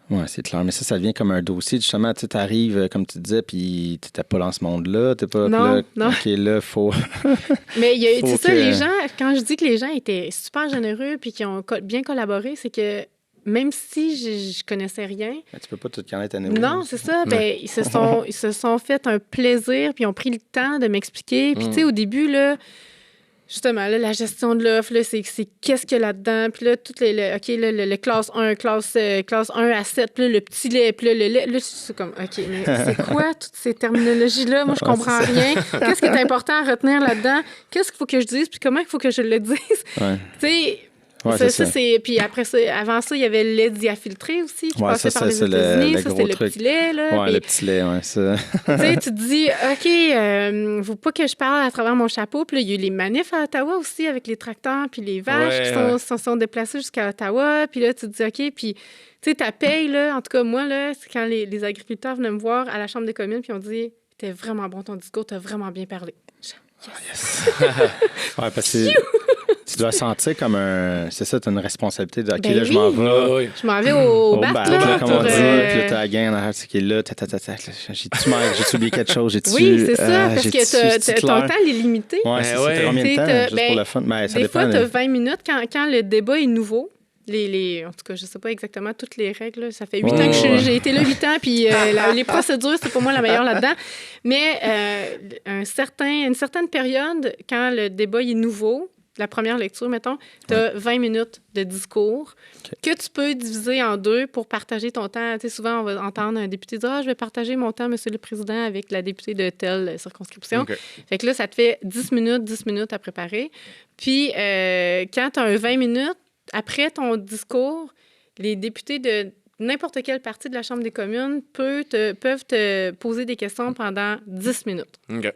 Oui, c'est clair. Mais ça devient comme un dossier. Justement, tu arrives, comme tu disais, puis tu n'étais pas dans ce monde-là. T'es pas non. OK, là, il faut... Mais c'est ça, les gens... Quand je dis que les gens étaient super généreux puis qui ont bien collaboré, c'est que même si je connaissais rien... Mais tu peux pas tout connaître à Non, c'est ça. Ben, ils se sont fait un plaisir puis ils ont pris le temps de m'expliquer. Puis tu sais, au début, là... Justement, là, la gestion de l'offre, là, c'est qu'est-ce qu'il y a là-dedans. Puis là, toutes le classe 1, classe 1 à 7, puis là, le petit lait, puis là, le lait. Là, c'est comme, OK, mais c'est quoi toutes ces terminologies-là? Moi, je comprends rien. Qu'est-ce qui est important à retenir là-dedans? Qu'est-ce qu'il faut que je dise? Puis comment il faut que je le dise? Tu sais... Puis après ça, avant ça, il y avait le lait diafiltré aussi qui passait par les États-Unis. Ça, c'était le petit lait. Là. Oui, le petit lait, oui, ça. Tu te dis, OK, il ne faut pas que je parle à travers mon chapeau. Puis là, il y a eu les manifs à Ottawa aussi avec les tracteurs puis les vaches qui sont déplacées jusqu'à Ottawa. Puis là, tu te dis, OK, puis tu sais, ta paye, là, en tout cas, moi, là, c'est quand les agriculteurs venaient me voir à la Chambre des communes puis on dit, t'es vraiment bon ton discours, t'as vraiment bien parlé. Yes. Parce que tu dois sentir comme c'est ça, tu as une responsabilité de, OK, là, je m'en vais. Je m'en vais au bat, là. Comme on dit, puis là, tu as la gang en arrière, qui est là, j'ai-tu oublié quelque chose? Oui, c'est ça, parce que ton temps est limité. Oui, c'est combien de temps, juste pour le fun? Des fois, tu as 20 minutes quand le débat est nouveau. En tout cas, je ne sais pas exactement toutes les règles. Là. Ça fait 8 ans que j'ai été là 8 ans, puis les procédures, c'est pour moi la meilleure là-dedans. Mais une certaine période, quand le débat est nouveau, la première lecture, mettons, tu as 20 minutes de discours que tu peux diviser en deux pour partager ton temps. Tu sais, souvent, on va entendre un député dire « Ah, je vais partager mon temps, monsieur le président, avec la députée de telle circonscription. Okay. » Fait que là, ça te fait 10 minutes à préparer. Puis, quand tu as un 20 minutes, après ton discours, les députés de n'importe quelle partie de la Chambre des communes peuvent te poser des questions pendant 10 minutes. Okay.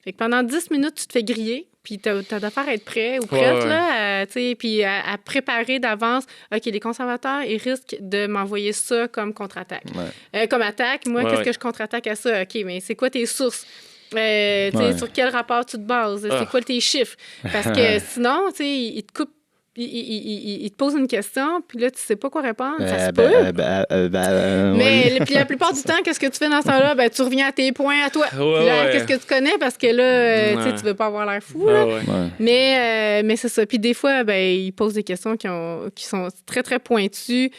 Fait que pendant 10 minutes, tu te fais griller puis t'as d'affaires à être prêt ou prête, là, puis à préparer d'avance. OK, les conservateurs, ils risquent de m'envoyer ça comme contre-attaque. Comme attaque. Moi, qu'est-ce que je contre-attaque à ça? OK, mais c'est quoi tes sources? Sur quel rapport tu te bases? C'est quoi tes chiffres? Parce que sinon, ils te coupent. Il te pose une question, puis là, tu sais pas quoi répondre. Ça se peut. Mais puis la plupart du temps, qu'est-ce que tu fais dans ce temps-là? Ben, tu reviens à tes points à toi. Puis là, qu'est-ce que tu connais? Parce que là, tu veux pas avoir l'air fou. Là. Mais c'est ça. Puis des fois, ben, ils posent des questions qui sont très, très pointues.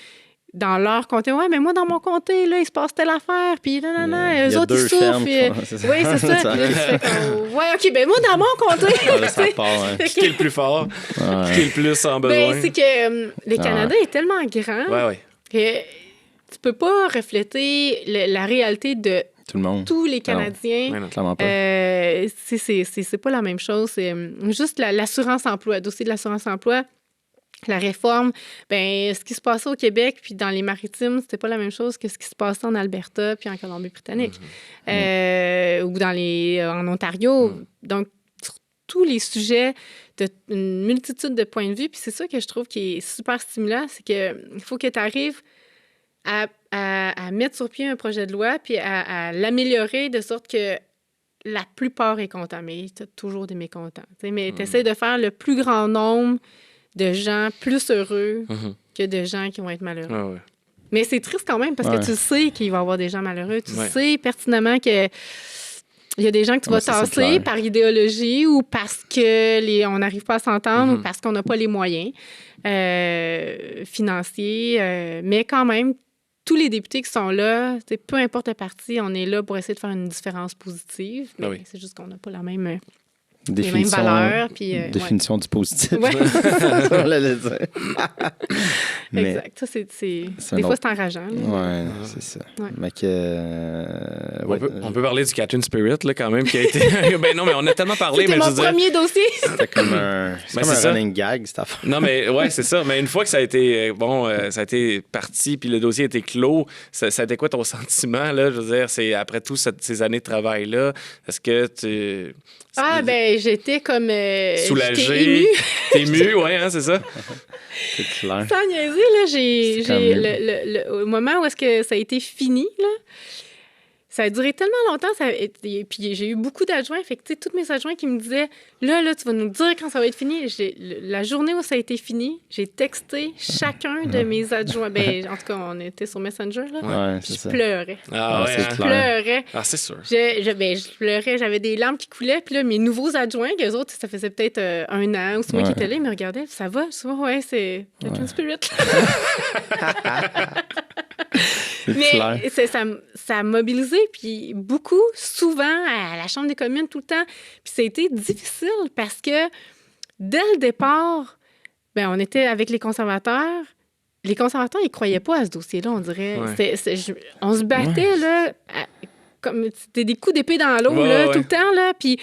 Dans leur comté, ouais, mais moi, dans mon comté, là, il se passe telle affaire, puis eux autres, ils souffrent. Oui, c'est ça. Puis là, tu fais comme, ouais, OK, ben moi, dans mon comté. Ça part, qui est le plus fort, qui est le plus en besoin. Ben, c'est que le Canada est tellement grand que tu peux pas refléter la réalité de tout le monde. Tous les Canadiens. Non, clairement pas. C'est pas la même chose. C'est juste l'assurance-emploi, le dossier de l'assurance-emploi. La réforme, ben ce qui se passait au Québec puis dans les Maritimes, c'était pas la même chose que ce qui se passait en Alberta puis en Colombie-Britannique ou en Ontario. Donc, sur tous les sujets, une multitude de points de vue. Puis c'est ça que je trouve qui est super stimulant, c'est qu'il faut que tu arrives à mettre sur pied un projet de loi puis à l'améliorer de sorte que la plupart est content, mais tu as toujours des mécontents. Mais tu essaies de faire le plus grand nombre de gens plus heureux que de gens qui vont être malheureux. Mais c'est triste quand même parce que tu sais qu'il va y avoir des gens malheureux. Tu sais pertinemment que il y a des gens que tu vas tasser par idéologie ou parce qu'on n'arrive pas à s'entendre ou parce qu'on n'a pas les moyens financiers. Mais quand même, tous les députés qui sont là, peu importe le parti, on est là pour essayer de faire une différence positive. Mais c'est juste qu'on n'a pas la même... les mêmes valeurs. Définition du positif. Ouais. On l'allait dire. Exact. Ça, des fois, c'est enrageant. Oui, c'est ça. Ouais. Mais on peut parler du Catherine Spirit, là, quand même, qui a été... ben non, mais on a tellement parlé. C'était mon premier dossier. C'était comme un running gag, cette affaire. Non, mais ouais, c'est ça. Mais une fois que ça a été, ça a été parti, puis le dossier a été clos, ça a été quoi ton sentiment, là? Je veux dire, c'est après toutes ces années de travail-là, est-ce que tu... j'étais comme... soulagée. T'es émue, oui, hein, c'est ça? C'est clair. Sans niaiser, là, au moment où est-ce que ça a été fini, là, ça a duré tellement longtemps, puis j'ai eu beaucoup d'adjoints. Fait que, tous mes adjoints qui me disaient, là, tu vas nous dire quand ça va être fini. La journée où ça a été fini, j'ai texté chacun de mes adjoints. Ben, en tout cas, on était sur Messenger, là. Je pleurais. Je pleurais. Ah, c'est sûr. Je pleurais, j'avais des larmes qui coulaient. Puis là, mes nouveaux adjoints, qu'eux autres, ça faisait peut-être un an ou c'est moi qui étais là, ils me regardaient. Ça va? Je dis, ouais, c'est Catherine Spirit. Mais ça a mobilisé, puis beaucoup, souvent, à la Chambre des communes, tout le temps. Puis ça a été difficile parce que, dès le départ, on était avec les conservateurs. Les conservateurs, ils ne croyaient pas à ce dossier-là, on dirait. On se battait, là, comme c'était des coups d'épée dans l'eau, tout le temps, là. Puis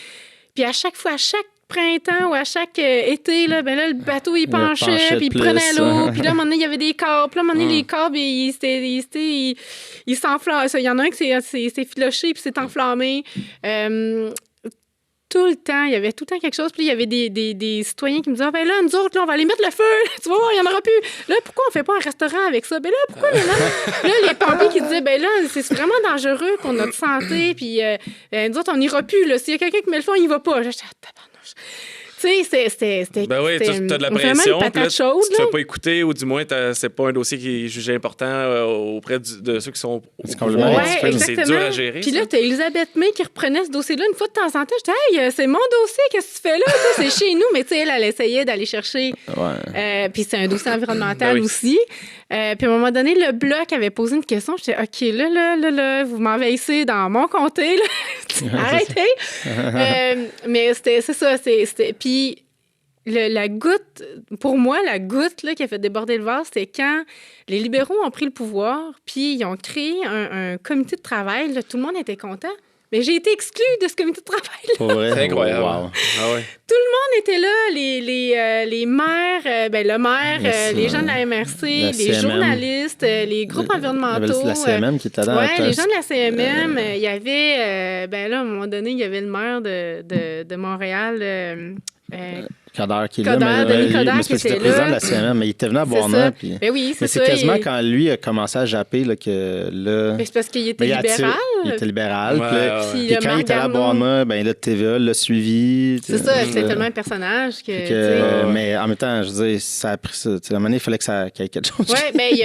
à chaque fois, à chaque printemps ou à chaque été, là, le bateau, il penchait, puis il prenait l'eau. Puis là, à un moment donné, il y avait des câbles. Puis là, à un moment donné, les câbles, ils s'enflammaient. Il y en a un qui s'est filoché, puis s'est enflammé. Tout le temps, il y avait tout le temps quelque chose. Puis il y avait des citoyens qui me disaient, là, nous autres, là, on va aller mettre le feu. Tu vas voir, il n'y en aura plus. Là, pourquoi on fait pas un restaurant avec ça? Là, pourquoi? Là, les pompiers qui disaient, là, c'est vraiment dangereux pour notre santé. Puis nous autres, on n'ira plus. Là. S'il y a quelqu'un qui met le feu, on n'y va pas. J'étais, tu sais, c'était. Ben oui, tu as de la pression. Puis là, chaude, tu ne fais pas écouter, ou du moins, c'est pas un dossier qui est jugé important auprès de ceux qui sont. C'est complètement c'est dur à gérer. Puis là, tu as Elisabeth May qui reprenait ce dossier-là une fois de temps en temps. J'étais, hey, c'est mon dossier, qu'est-ce que tu fais là? C'est chez nous. Mais tu sais, elle essayait d'aller chercher. Puis c'est un dossier environnemental aussi. Puis à un moment donné, le Bloc avait posé une question. J'étais, OK, là, vous m'envahissez dans mon comté. Là. Arrêtez. Mais c'est ça. Puis la goutte, pour moi, la goutte là, qui a fait déborder le vase, c'était quand les libéraux ont pris le pouvoir, puis ils ont créé un comité de travail. Là, tout le monde était content. Mais j'ai été exclue de ce comité de travail-là. C'est incroyable. Wow. Tout le monde était là, les maires, le maire, les gens de la MRC, les journalistes, les groupes environnementaux. La CMM qui était là. Oui, les gens de la CMM. Il y avait, là, à un moment donné, il y avait le maire de Montréal, Coderre qui est Coderre, là. Denis Coderre mais c'est parce qui qu'il était était président là. de la CMM, mais il était venu à C'est Bournemouth. ça. Puis... Ben oui, mais c'est c'est ça. quasiment quand lui a commencé à japper là, que là... Mais c'est parce qu'il était il a libéral. il était libéral. Ouais, puis là, ouais. Puis puis le quand il était allé à Marc Bournemouth, ben, là, TVA l'a suivi. C'est ça, c'était tellement un personnage que... tu sais. Mais en même temps, je veux dire, ça a pris ça. À un moment donné, il fallait qu'il y ait quelque chose. Oui, mais il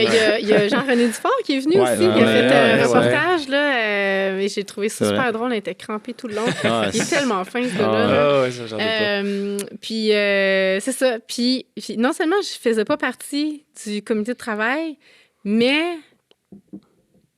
y a Jean-René Dufort qui est venu aussi, qui a fait un reportage. Là, et j'ai trouvé ça super drôle. Il était crampé tout le long. Il est tellement fin, ce gars-là. Ouais, ça, j'en ai pas. Puis, c'est ça. Puis, non seulement je faisais pas partie du comité de travail, mais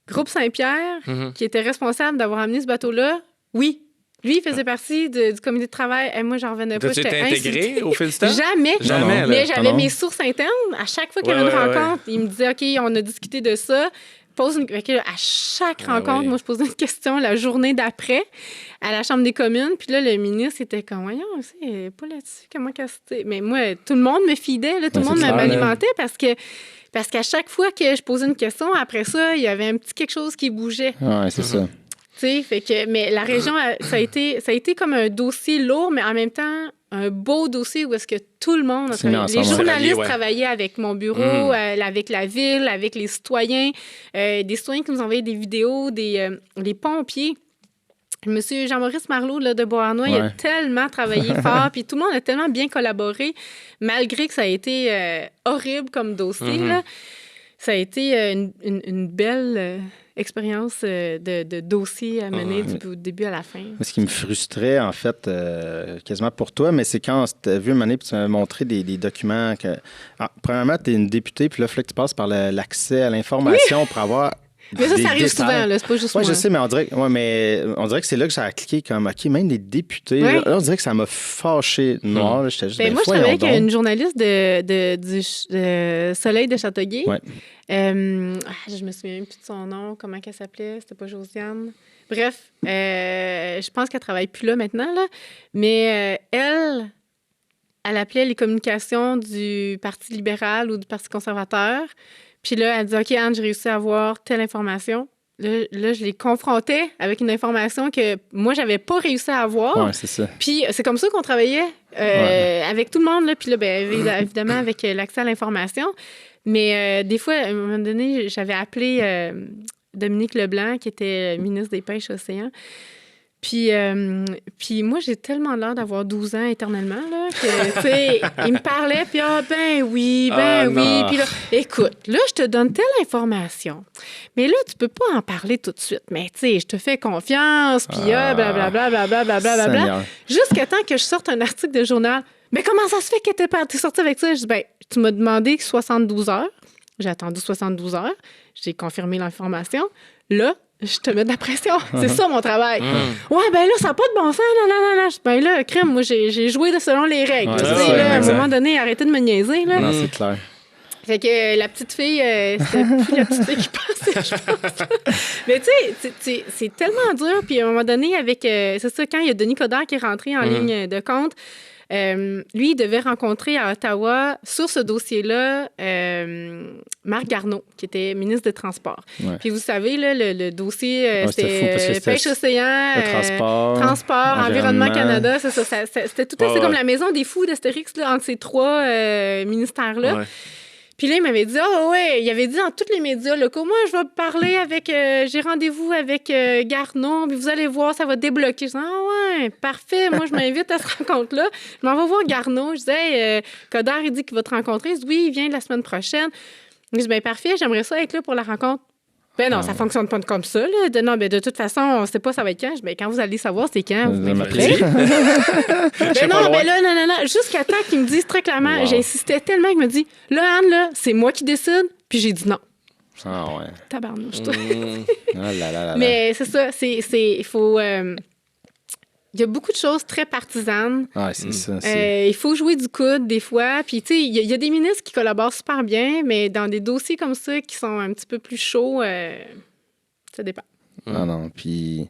Groupe Saint-Pierre, qui était responsable d'avoir amené ce bateau-là, oui. Lui, il faisait partie du comité de travail. Et moi, j'en revenais pas. T'as-tu été intégré au fil du temps? Jamais. Jamais. Mais j'avais mes sources internes. À chaque fois qu'il y avait une rencontre, il me disait, OK, on a discuté de ça. À chaque rencontre, moi, je posais une question la journée d'après à la Chambre des communes. Puis là, le ministre était comme, voyons, c'est pas là-dessus, comment qu'elle... Mais moi, tout le monde me fidait, là, tout le monde m'alimentait parce qu'à chaque fois que je posais une question, après ça, il y avait un petit quelque chose qui bougeait. Oui, c'est ça. Fait que, mais la région, ça a été comme un dossier lourd, mais en même temps, un beau dossier où est-ce que tout le monde a travaillé. Les journalistes travaillaient avec mon bureau, avec la ville, avec les citoyens, des citoyens qui nous envoyaient des vidéos, les pompiers. Monsieur Jean-Maurice Marleau là, de Beauharnois, il a tellement travaillé fort, puis tout le monde a tellement bien collaboré, malgré que ça a été horrible comme dossier. Là. Ça a été une belle expérience de dossier à mener du début à la fin. Ce qui me frustrait, en fait, quasiment pour toi, mais c'est quand tu as vu une année puis tu m'avais montré des documents que... premièrement, tu es une députée, puis là, il fallait que tu passes par l'accès à l'information pour avoir... Mais ça arrive souvent, là, c'est pas juste moi. Oui, je sais, mais on dirait que c'est là que ça a cliqué comme, OK, même les députés, là, on dirait que ça m'a fâché noir. Là, j'étais juste, moi, je travaillais avec une journaliste du Soleil de Châteauguay. Ouais. Je me souviens plus de son nom, comment elle s'appelait, c'était pas Josiane. Bref, je pense qu'elle travaille plus là maintenant, là. Mais elle appelait les communications du Parti libéral ou du Parti conservateur. Puis là, elle dit, OK, Anne, j'ai réussi à avoir telle information. Là, je les confrontais avec une information que moi, j'avais pas réussi à avoir. Oui, c'est ça. Puis c'est comme ça qu'on travaillait avec tout le monde. Là. Puis là, évidemment, avec l'accès à l'information. Mais des fois, à un moment donné, j'avais appelé Dominique Leblanc, qui était ministre des Pêches Océans. Puis moi, j'ai tellement l'air d'avoir 12 ans éternellement, là, que, tu sais, il me parlait, puis ben oui. Puis là, écoute, là, je te donne telle information, mais là, tu peux pas en parler tout de suite. Mais, tu sais, je te fais confiance, puis blablabla. Jusqu'à temps que je sorte un article de journal. Mais comment ça se fait que t'es sorti avec ça? Je dis, ben, tu m'as demandé 72 heures. J'ai attendu 72 heures. J'ai confirmé l'information. Là, je te mets de la pression. C'est ça, mon travail. Ouais, ben là, ça n'a pas de bon sens. Non. Ben là, crème, moi, j'ai joué selon les règles. À un moment donné, arrêtez de me niaiser. Là. Non, c'est clair. Fait que la petite fille, c'était plus la petite fille qui passait, je pense. Mais tu sais, c'est tellement dur. Puis à un moment donné, c'est ça, quand il y a Denis Coderre qui est rentré en ligne de compte, lui, il devait rencontrer à Ottawa, sur ce dossier-là, Marc Garneau, qui était ministre des Transports. Ouais. Puis vous savez, là, le dossier, c'était Pêche Océan, Transport, Environnement Canada. C'est ça, c'était tout assez comme la maison des fous d'Astérix, là, entre ces trois ministères-là. Ouais. Puis là, il m'avait dit, il avait dit dans tous les médias locaux, moi, je vais parler avec, j'ai rendez-vous avec Garneau, puis vous allez voir, ça va débloquer. Je dis, parfait, moi, je m'invite à cette rencontre-là. Je m'en vais voir Garneau. Je disais, Coderre, il dit qu'il va te rencontrer. Il dit, oui, il vient la semaine prochaine. Je dis, parfait, j'aimerais ça être là pour la rencontre. Ben non, ça fonctionne pas comme ça. Là. De toute façon, on ne sait pas ça va être quand. Quand vous allez savoir c'est quand, vous m'inviterez. Non. Jusqu'à temps qu'ils me disent très clairement, j'insistais tellement qu'il me dit, là, Anne, là, c'est moi qui décide. Puis j'ai dit non. Ah ouais. Tabarnouche, toi. Mais c'est ça, il faut... Il y a beaucoup de choses très partisanes. Ah, c'est ça. Il faut jouer du coude des fois. Puis, tu sais, il y a des ministres qui collaborent super bien, mais dans des dossiers comme ça qui sont un petit peu plus chauds, ça dépend. Non. Puis,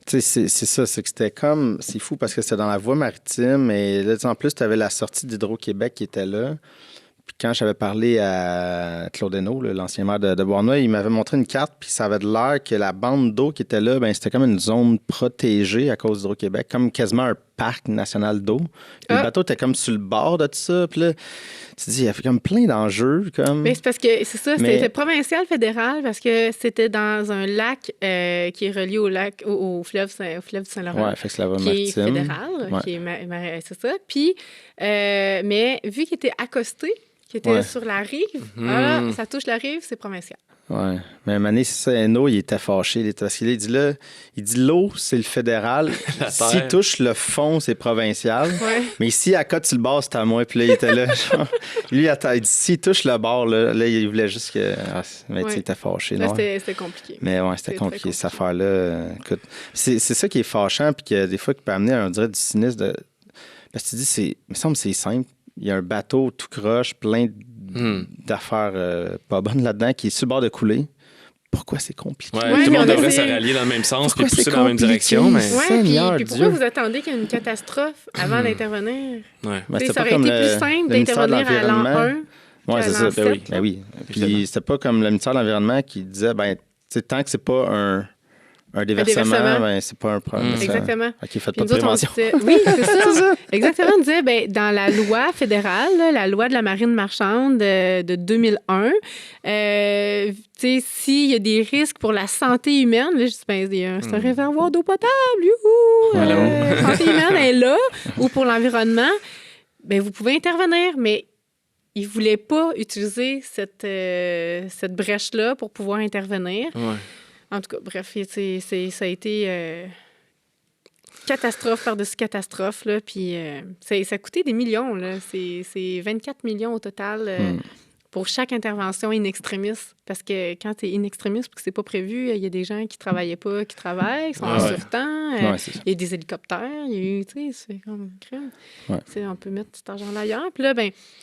tu sais, c'est ça. C'est que c'était comme... C'est fou parce que c'était dans la voie maritime. Et là, en plus, tu avais la sortie d'Hydro-Québec qui était là. Puis quand j'avais parlé à Claude Hainaut, l'ancien maire de Beauharnois, il m'avait montré une carte, puis ça avait de l'air que la bande d'eau qui était là, c'était comme une zone protégée à cause d'Hydro-Québec, comme quasiment un parc national d'eau. Le bateau était comme sur le bord de tout ça. Puis là, tu te dis, il y a comme plein d'enjeux. Comme... Mais c'est parce que, c'est ça, c'était provincial, fédéral, parce que c'était dans un lac qui est relié au fleuve du Saint-Laurent. Oui, fait que c'est la voie qui est maritime. fédéral, qui est c'est ça. Puis, mais vu qu'il était accosté, qu'il était sur la rive, ça touche la rive, c'est provincial. Oui. Mais à un moment donné, c'est ça, Eno, il était fâché. Parce qu'il dit là, l'eau, c'est le fédéral. S'il touche le fond, c'est provincial. Ouais. Mais ici, à côté sur le bord, c'est à moi. Puis là, il était là. Genre, lui, il dit, s'il touche le bord, là, il voulait juste que. Mais il était fâché. Là, c'était compliqué. Mais ouais, c'était compliqué, cette affaire-là. Écoute, c'est ça qui est fâchant, puis que des fois, qui peut amener on dirait du cynisme. Parce que tu dis, il me semble que c'est simple. Il y a un bateau tout croche, plein d'affaires pas bonnes là-dedans, qui est sur le bord de couler. Pourquoi c'est compliqué? Ouais, tout le monde devrait se rallier dans le même sens puis pousser dans la même direction. Mais... Puis pourquoi vous attendez qu'il y ait une catastrophe avant d'intervenir? Ouais. Ça aurait été plus simple d'intervenir à l'an 1. Oui, c'est ça. Ben oui. Puis c'était pas comme le ministère de l'Environnement qui disait, tant que c'est pas un déversement, ben, c'est pas un problème. Exactement. OK, faites pas de prévention. Oui, c'est ça. Exactement. On disait, dans la loi fédérale, la loi de la marine marchande de 2001, s'il y a des risques pour la santé humaine, là, je dis, c'est un réservoir d'eau potable, youhou! Santé humaine est là, ou pour l'environnement, vous pouvez intervenir, mais ils ne voulaient pas utiliser cette brèche-là pour pouvoir intervenir. Ouais. En tout cas, bref, ça a été catastrophe par-dessus catastrophe. Là, puis ça a coûté des millions. Là. C'est 24 millions au total pour chaque intervention in extremis. Parce que quand tu es in extremis et que c'est pas prévu, il y a des gens qui travaillaient pas, qui travaillent, qui sont en surtemps. Il y a des hélicoptères. Il y a eu, c'est comme crème. On peut mettre cet argent-là ailleurs. Puis là,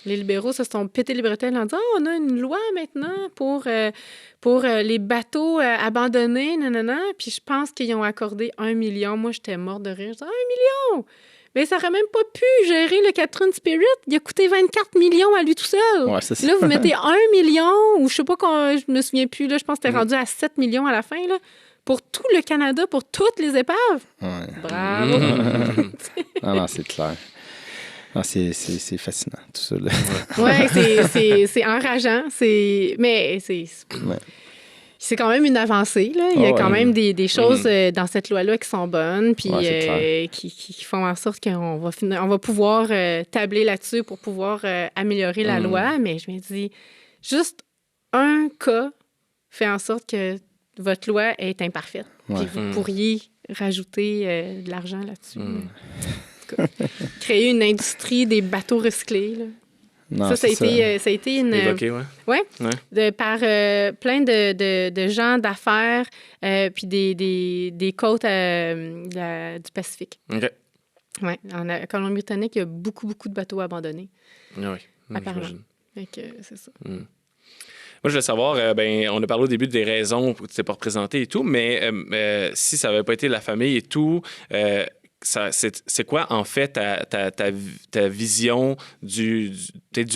les libéraux se sont pétés les bretelles en disant on a une loi maintenant pour les bateaux abandonnés, nanana. Puis je pense qu'ils ont accordé 1 million. Moi, j'étais morte de rire. Je disais 1 million! Mais ça n'aurait même pas pu gérer le Catherine Spirit. Il a coûté 24 millions à lui tout seul. Ouais, c'est ça. Là, vous mettez 1 million, ou je sais pas, je me souviens plus, là, je pense que c'était rendu à 7 millions à la fin, là, pour tout le Canada, pour toutes les épaves. Ouais. Bravo! Non, c'est clair. Non, c'est fascinant, tout ça. C'est enrageant. Mais c'est... Ouais. C'est quand même une avancée. Là. Il y a quand même des choses dans cette loi-là qui sont bonnes puis qui font en sorte qu'on va pouvoir tabler là-dessus pour pouvoir améliorer la loi. Mais je me dis, juste un cas fait en sorte que votre loi est imparfaite. Puis vous pourriez rajouter de l'argent là-dessus. Créer une industrie des bateaux recyclés, là. Non, ça a été une... Évoqué, par plein de gens d'affaires puis des côtes du Pacifique. OK. Oui, en Colombie-Britannique, il y a beaucoup, beaucoup de bateaux abandonnés. Oui, apparemment. j'imagine. C'est ça. Moi, je voulais savoir, on a parlé au début des raisons pour que tu t'es pas représenté et tout, mais si ça n'avait pas été la famille et tout... c'est quoi, en fait, ta vision du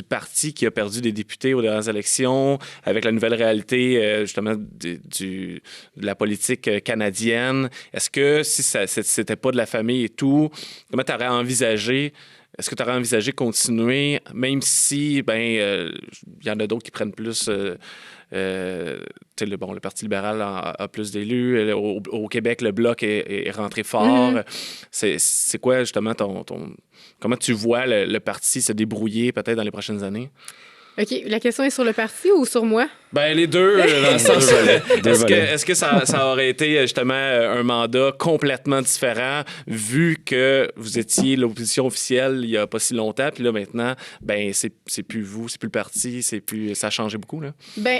parti qui a perdu des députés aux dernières élections, avec la nouvelle réalité, justement, de la politique canadienne? Est-ce que si c'était pas de la famille et tout, comment tu aurais envisagé... Est-ce que tu aurais envisagé continuer, même si, y en a d'autres qui prennent plus... le Parti libéral a plus d'élus. Au Québec, le Bloc est rentré fort. C'est quoi, justement, comment tu vois le parti se débrouiller peut-être dans les prochaines années? OK. La question est sur le parti ou sur moi? Les deux, dans le sens... Est-ce que ça aurait été, justement, un mandat complètement différent, vu que vous étiez l'opposition officielle il n'y a pas si longtemps, puis là, maintenant, c'est plus vous, c'est plus le parti, ça a changé beaucoup, là?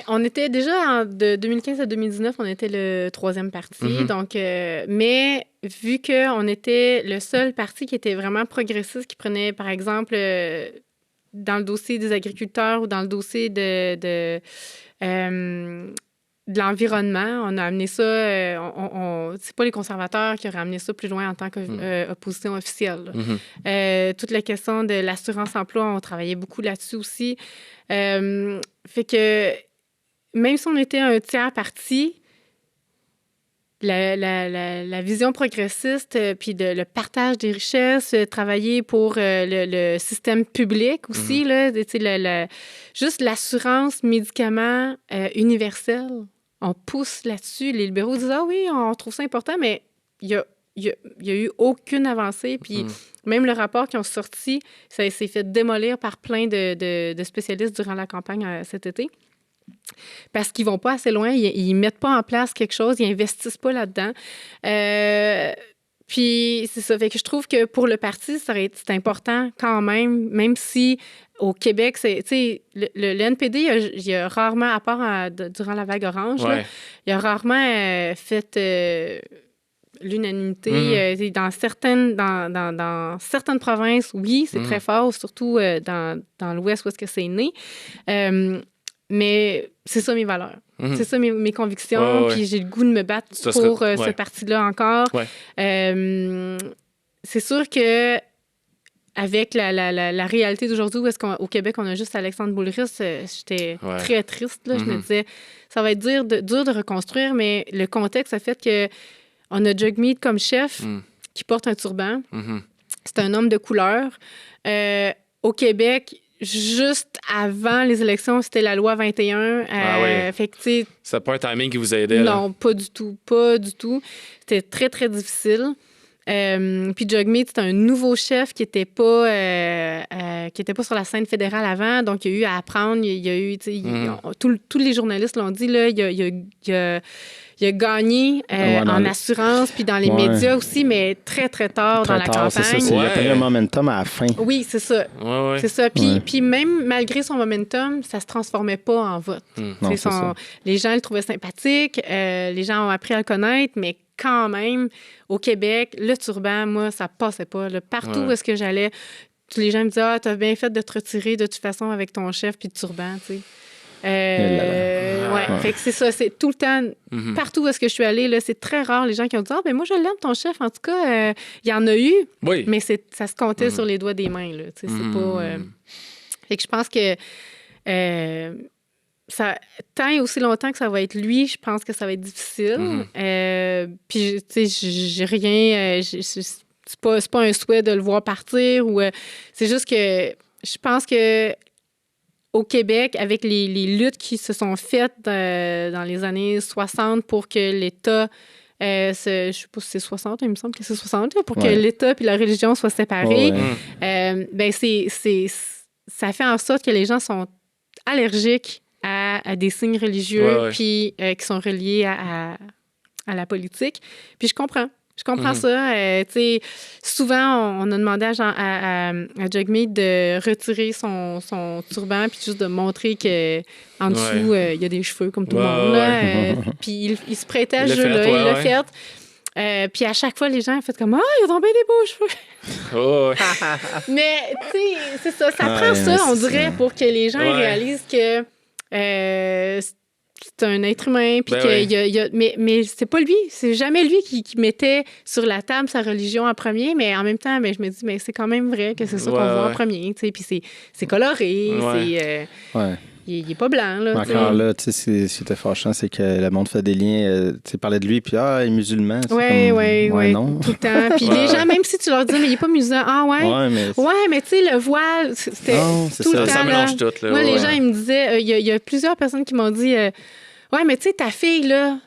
On était déjà, de 2015 à 2019, on était le 3e parti, donc... mais vu qu'on était le seul parti qui était vraiment progressiste, qui prenait, par exemple... dans le dossier des agriculteurs ou dans le dossier de l'environnement, on a amené ça... c'est pas les conservateurs qui auraient amené ça plus loin en tant qu'opposition officielle. Toute la question de l'assurance-emploi, on travaillait beaucoup là-dessus aussi. Fait que même si on était un tiers parti, la vision progressiste, puis le partage des richesses, travailler pour le système public aussi, là, juste l'assurance médicaments universelle. On pousse là-dessus. Les libéraux disent « Ah oui, on trouve ça important », mais il y a eu aucune avancée. Puis même le rapport qu'ils ont sorti, ça s'est fait démolir par plein de spécialistes durant la campagne cet été. Parce qu'ils vont pas assez loin, ils mettent pas en place quelque chose, ils investissent pas là-dedans. Puis c'est ça, fait que je trouve que pour le parti, c'est important quand même si au Québec, le NPD, il y a rarement, à part durant la vague orange, là, il a rarement fait l'unanimité. Dans certaines provinces, oui, c'est très fort, surtout dans l'Ouest où est-ce que c'est né. Mais c'est ça mes valeurs. C'est ça mes convictions. Puis j'ai le goût de me battre pour ce parti-là encore. C'est sûr que avec la réalité d'aujourd'hui, où est-ce qu'au Québec, on a juste Alexandre Boulris, j'étais très triste. Là. Je me disais, ça va être dur de reconstruire, mais le contexte a fait qu'on a Jagmeet comme chef qui porte un turban. C'est un homme de couleur. Au Québec, juste avant les élections, c'était la loi 21. Fait que, c'est pas un timing qui vous aidait? Non, pas du tout. Pas du tout. C'était très, très difficile. Puis Jagmeet, c'est un nouveau chef qui était pas sur la scène fédérale avant, donc il y a eu à apprendre. Il y a eu, tous les journalistes l'ont dit, là, il a gagné en assurance puis dans les médias aussi, mais très, très tard dans la campagne. C'est ça, il a pris un momentum à la fin. Oui, c'est ça. C'est ça. Puis même malgré son momentum, ça se transformait pas en vote. Les gens le trouvaient sympathique, les gens ont appris à le connaître, mais quand même, au Québec, le turban, moi, ça passait pas. Là. Partout où est-ce que j'allais, tous les gens me disaient « Ah, t'as bien fait de te retirer de toute façon avec ton chef puis le turban, tu sais. » Fait que c'est ça, c'est tout le temps, partout où est-ce que je suis allée, là, c'est très rare les gens qui ont dit « Ah, ben moi, je l'aime, ton chef. » En tout cas, il y en a eu, mais ça se comptait sur les doigts des mains, là. Tu sais, c'est pas... Fait que je pense que... ça, tant et aussi longtemps que ça va être lui, je pense que ça va être difficile. Puis, tu sais, j'ai rien... c'est pas un souhait de le voir partir. C'est juste que je pense que au Québec, avec les luttes qui se sont faites dans les années 60 pour que l'État... je sais pas si c'est 60, il me semble que c'est 60, pour que l'État et la religion soient séparés, ben ça fait en sorte que les gens sont allergiques à des signes religieux puis qui sont reliés à la politique. Puis je comprends ça. Tu sais, souvent, on a demandé à Jagmeet de retirer son turban puis juste de montrer qu'en dessous, il y a des cheveux comme tout le monde. Là, puis il se prêtait à ce jeu-là. Il l'a fait. Puis à chaque fois, les gens ont fait comme « Ah, il a tombé des beaux cheveux! » Mais, tu sais, c'est ça. Ça prend ça, on dirait, pour que les gens réalisent que c'est un être humain. Puis mais c'est pas lui. C'est jamais lui qui mettait sur la table sa religion en premier. Mais en même temps, je me dis, mais c'est quand même vrai que c'est ça qu'on voit en premier. Puis c'est coloré. Il est pas blanc. Là, encore là, tu sais, ce qui était fâchant, c'est que le monde fait des liens. Tu sais, parlait de lui, puis il est musulman. Oui, non. Tout le temps. Puis les gens, même si tu leur dis, mais il est pas musulman, mais tu sais, le voile, c'était tout le temps. Ça mélange tout. Là, moi, les gens, ils me disaient, il y a plusieurs personnes qui m'ont dit, ouais, mais tu sais, ta fille, là,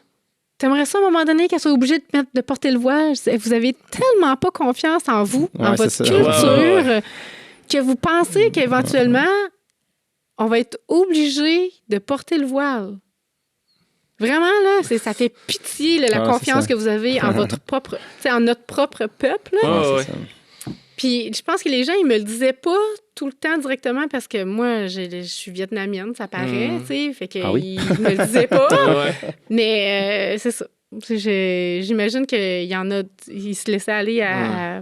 t'aimerais ça à un moment donné qu'elle soit obligée de porter le voile? Vous avez tellement pas confiance en vous, en votre culture, que vous pensez qu'éventuellement, on va être obligé de porter le voile. Vraiment, là, ça fait pitié, là, la confiance que vous avez en votre propre, en notre propre peuple. Là. Puis je pense que les gens, ils me le disaient pas tout le temps directement parce que moi, je suis vietnamienne, ça paraît, tu sais, fait qu'ils me le disaient pas. Mais c'est ça. J'imagine qu'il y en a, ils se laissaient aller à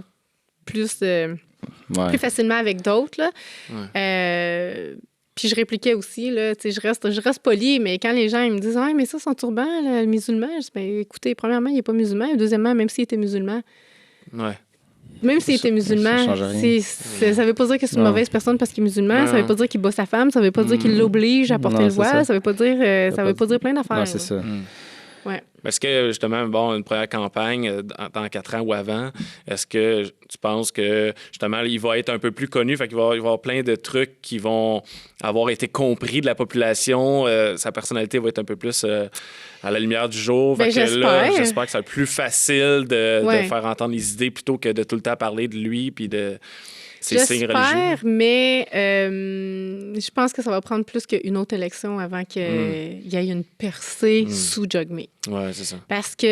plus facilement avec d'autres, là. Puis je répliquais aussi, là, tu sais, je reste polie, mais quand les gens ils me disent « Ah, mais ça, son turban, là, le musulman », je dis « Ben, écoutez, premièrement, il n'est pas musulman, et deuxièmement, même s'il était musulman, même s'il était musulman, ça veut pas dire que c'est une mauvaise personne parce qu'il est musulman, ça veut pas dire qu'il bat sa femme, ça veut pas dire qu'il l'oblige à porter le voile, ça veut pas dire plein d'affaires. C'est ça. Est-ce que, justement, une première campagne, dans 4 ans ou avant, est-ce que tu penses que, justement, il va être un peu plus connu, fait qu'il va y avoir plein de trucs qui vont avoir été compris de la population, sa personnalité va être un peu plus à la lumière du jour. Fait que là, j'espère que ça va être plus facile de faire entendre les idées plutôt que de tout le temps parler de lui puis de ses signes religieux. J'espère, mais je pense que ça va prendre plus qu'une autre élection avant qu'il y ait une percée sous Jagmeet. Oui, c'est ça. Parce que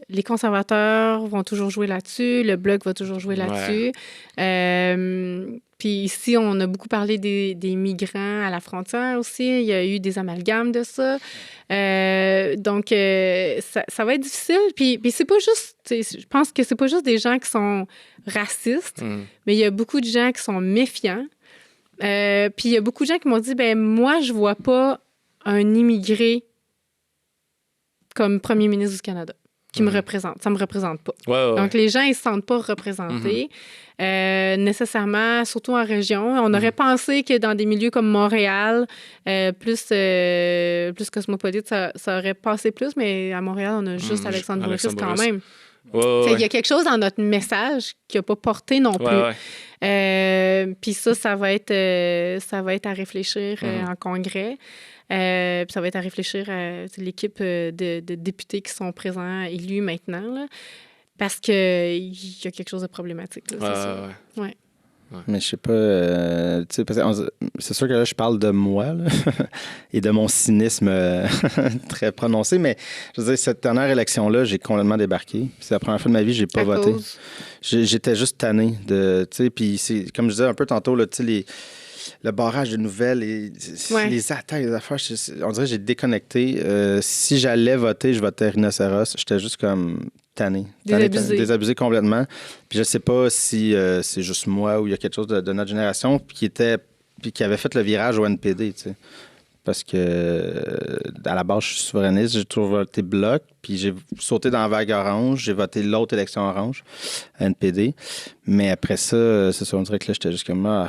les conservateurs vont toujours jouer là-dessus, le Bloc va toujours jouer là-dessus. Puis ici, on a beaucoup parlé des migrants à la frontière aussi. Il y a eu des amalgames de ça. Donc, ça va être difficile. Puis c'est pas juste... Je pense que c'est pas juste des gens qui sont racistes, mais il y a beaucoup de gens qui sont méfiants. Puis il y a beaucoup de gens qui m'ont dit, moi, je vois pas un immigré comme premier ministre du Canada qui me représente. Ça me représente pas. Ouais. Donc, les gens, ils se sentent pas représentés. Nécessairement, surtout en région. On aurait pensé que dans des milieux comme Montréal, plus cosmopolite, ça aurait passé plus, mais à Montréal, on a juste Alexandre Bourris quand même. Il y a quelque chose dans notre message qui n'a pas porté non plus. Puis ça va être à réfléchir en congrès. Puis ça va être à réfléchir à l'équipe de députés qui sont présents, élus maintenant, là, parce qu'il y a quelque chose de problématique. Là, c'est sûr. Mais je sais pas, c'est sûr que là, je parle de moi là, et de mon cynisme très prononcé, mais je veux dire, cette dernière élection-là, j'ai complètement débarqué. C'est la première fois de ma vie que j'ai pas voté. J'étais juste tanné de, tu sais, puis c'est, comme je disais un peu tantôt, là, tu sais, le barrage de nouvelles, les attaques, les affaires, on dirait que j'ai déconnecté. Si j'allais voter, je votais Rhinocéros. J'étais juste comme tanné. Désabusé complètement. Puis je sais pas si c'est juste moi ou il y a quelque chose de notre génération qui avait fait le virage au NPD, tu sais. Parce que à la base, je suis souverainiste, j'ai toujours voté Bloc, puis j'ai sauté dans la vague orange, j'ai voté l'autre élection orange, NPD. Mais après ça, c'est ça, on dirait que là, j'étais juste comme...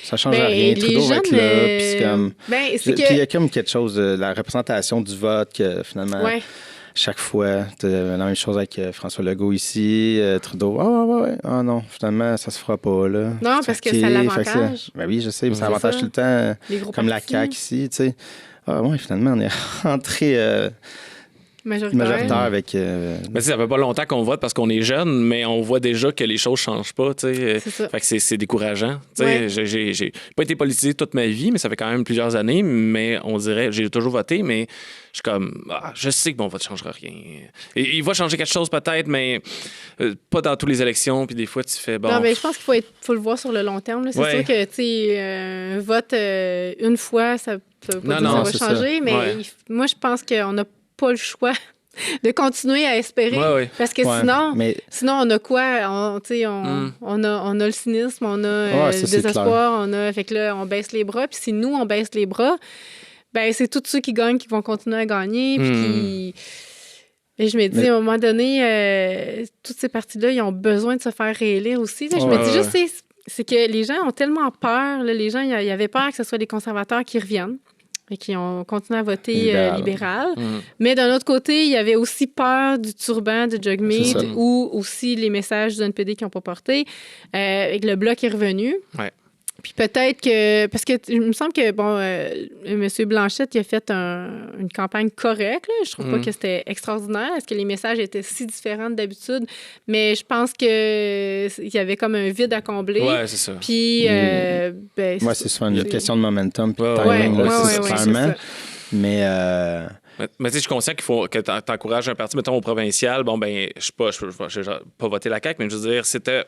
ça change rien. Trudeau va être là. Puis c'est comme... Puis il y a comme quelque chose de la représentation du vote que finalement, chaque fois, la même chose avec François Legault ici, Trudeau. Ah non, finalement, ça se fera pas, là. Non, parce que ça l'avantage. Oui, je sais, mais ça avantage tout le temps, comme la CAQ ici, tu sais. Finalement, on est rentré... majoritaire avec... Mais ça fait pas longtemps qu'on vote parce qu'on est jeune, mais on voit déjà que les choses changent pas. Fait que c'est décourageant. J'ai pas été politisé toute ma vie, mais ça fait quand même plusieurs années. Mais on dirait, j'ai toujours voté, mais je suis comme, je sais que mon vote ne changera rien. Et il va changer quelque chose peut-être, mais pas dans toutes les élections. Puis des fois, tu fais bon. Non, mais je pense qu'il faut le voir sur le long terme. Là. C'est sûr que un vote une fois, ça peut pas dire que ça va changer, mais moi, je pense qu'on n'a pas le choix de continuer à espérer. Parce que sinon, on a quoi? On a le cynisme, on a le désespoir, fait que là, on baisse les bras. Puis si nous, on baisse les bras, c'est tous ceux qui gagnent qui vont continuer à gagner. Puis et je me dis, à un moment donné, toutes ces partis-là, ils ont besoin de se faire réélire aussi. Je me dis juste, c'est que les gens ont tellement peur. Là, les gens, ils avaient peur que ce soit les conservateurs qui reviennent et qui ont continué à voter libéral. Mais d'un autre côté, il y avait aussi peur du turban de Jagmeet ou aussi les messages du NPD qui n'ont pas porté. Et que le Bloc est revenu. Puis peut-être que... Parce que il me semble que, M. Blanchette, il a fait une campagne correcte. Là. Je trouve pas que c'était extraordinaire. Est-ce que les messages étaient si différents d'habitude? Mais je pense qu'il y avait comme un vide à combler. Ouais, c'est ça. Puis... c'est souvent une question de momentum puis de timing. C'est ça. Mais tu sais, je suis conscient qu'il faut que tu encourages un parti, mettons, au provincial. Je vais pas voter la CAQ, mais je veux dire, c'était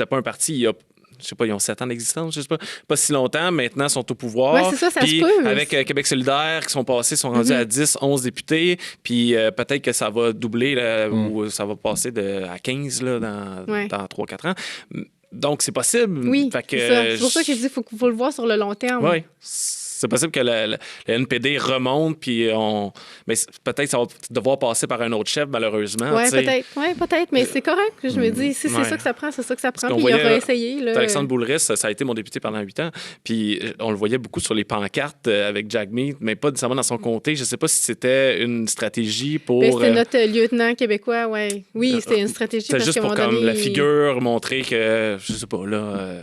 pas un parti, il y a... Je sais pas, ils ont 7 ans d'existence, je sais pas si longtemps. Maintenant, ils sont au pouvoir. Oui, c'est ça, ça se peut. Avec Québec solidaire, qui sont sont rendus à 10, 11 députés. Puis peut-être que ça va doubler là, ou ça va passer à 15 là, dans 3-4 ans. Donc, c'est possible. Oui, fait que, c'est ça. C'est pour ça que je dis qu'il faut le voir sur le long terme. Oui. c'est possible que le NPD remonte, puis mais peut-être ça va devoir passer par un autre chef, malheureusement. Oui, peut-être, mais c'est correct. Je me dis, si c'est ça que ça prend, c'est ça que ça prend. Puis il aura essayé. Là. Alexandre Boulris, ça a été mon député pendant 8 ans, puis on le voyait beaucoup sur les pancartes avec Jagmeet, mais pas nécessairement dans son comté. Je sais pas si c'était une stratégie pour... c'était notre lieutenant québécois, oui. Oui, c'était une stratégie. C'était juste pour comme la figure, montrer que, je sais pas, là...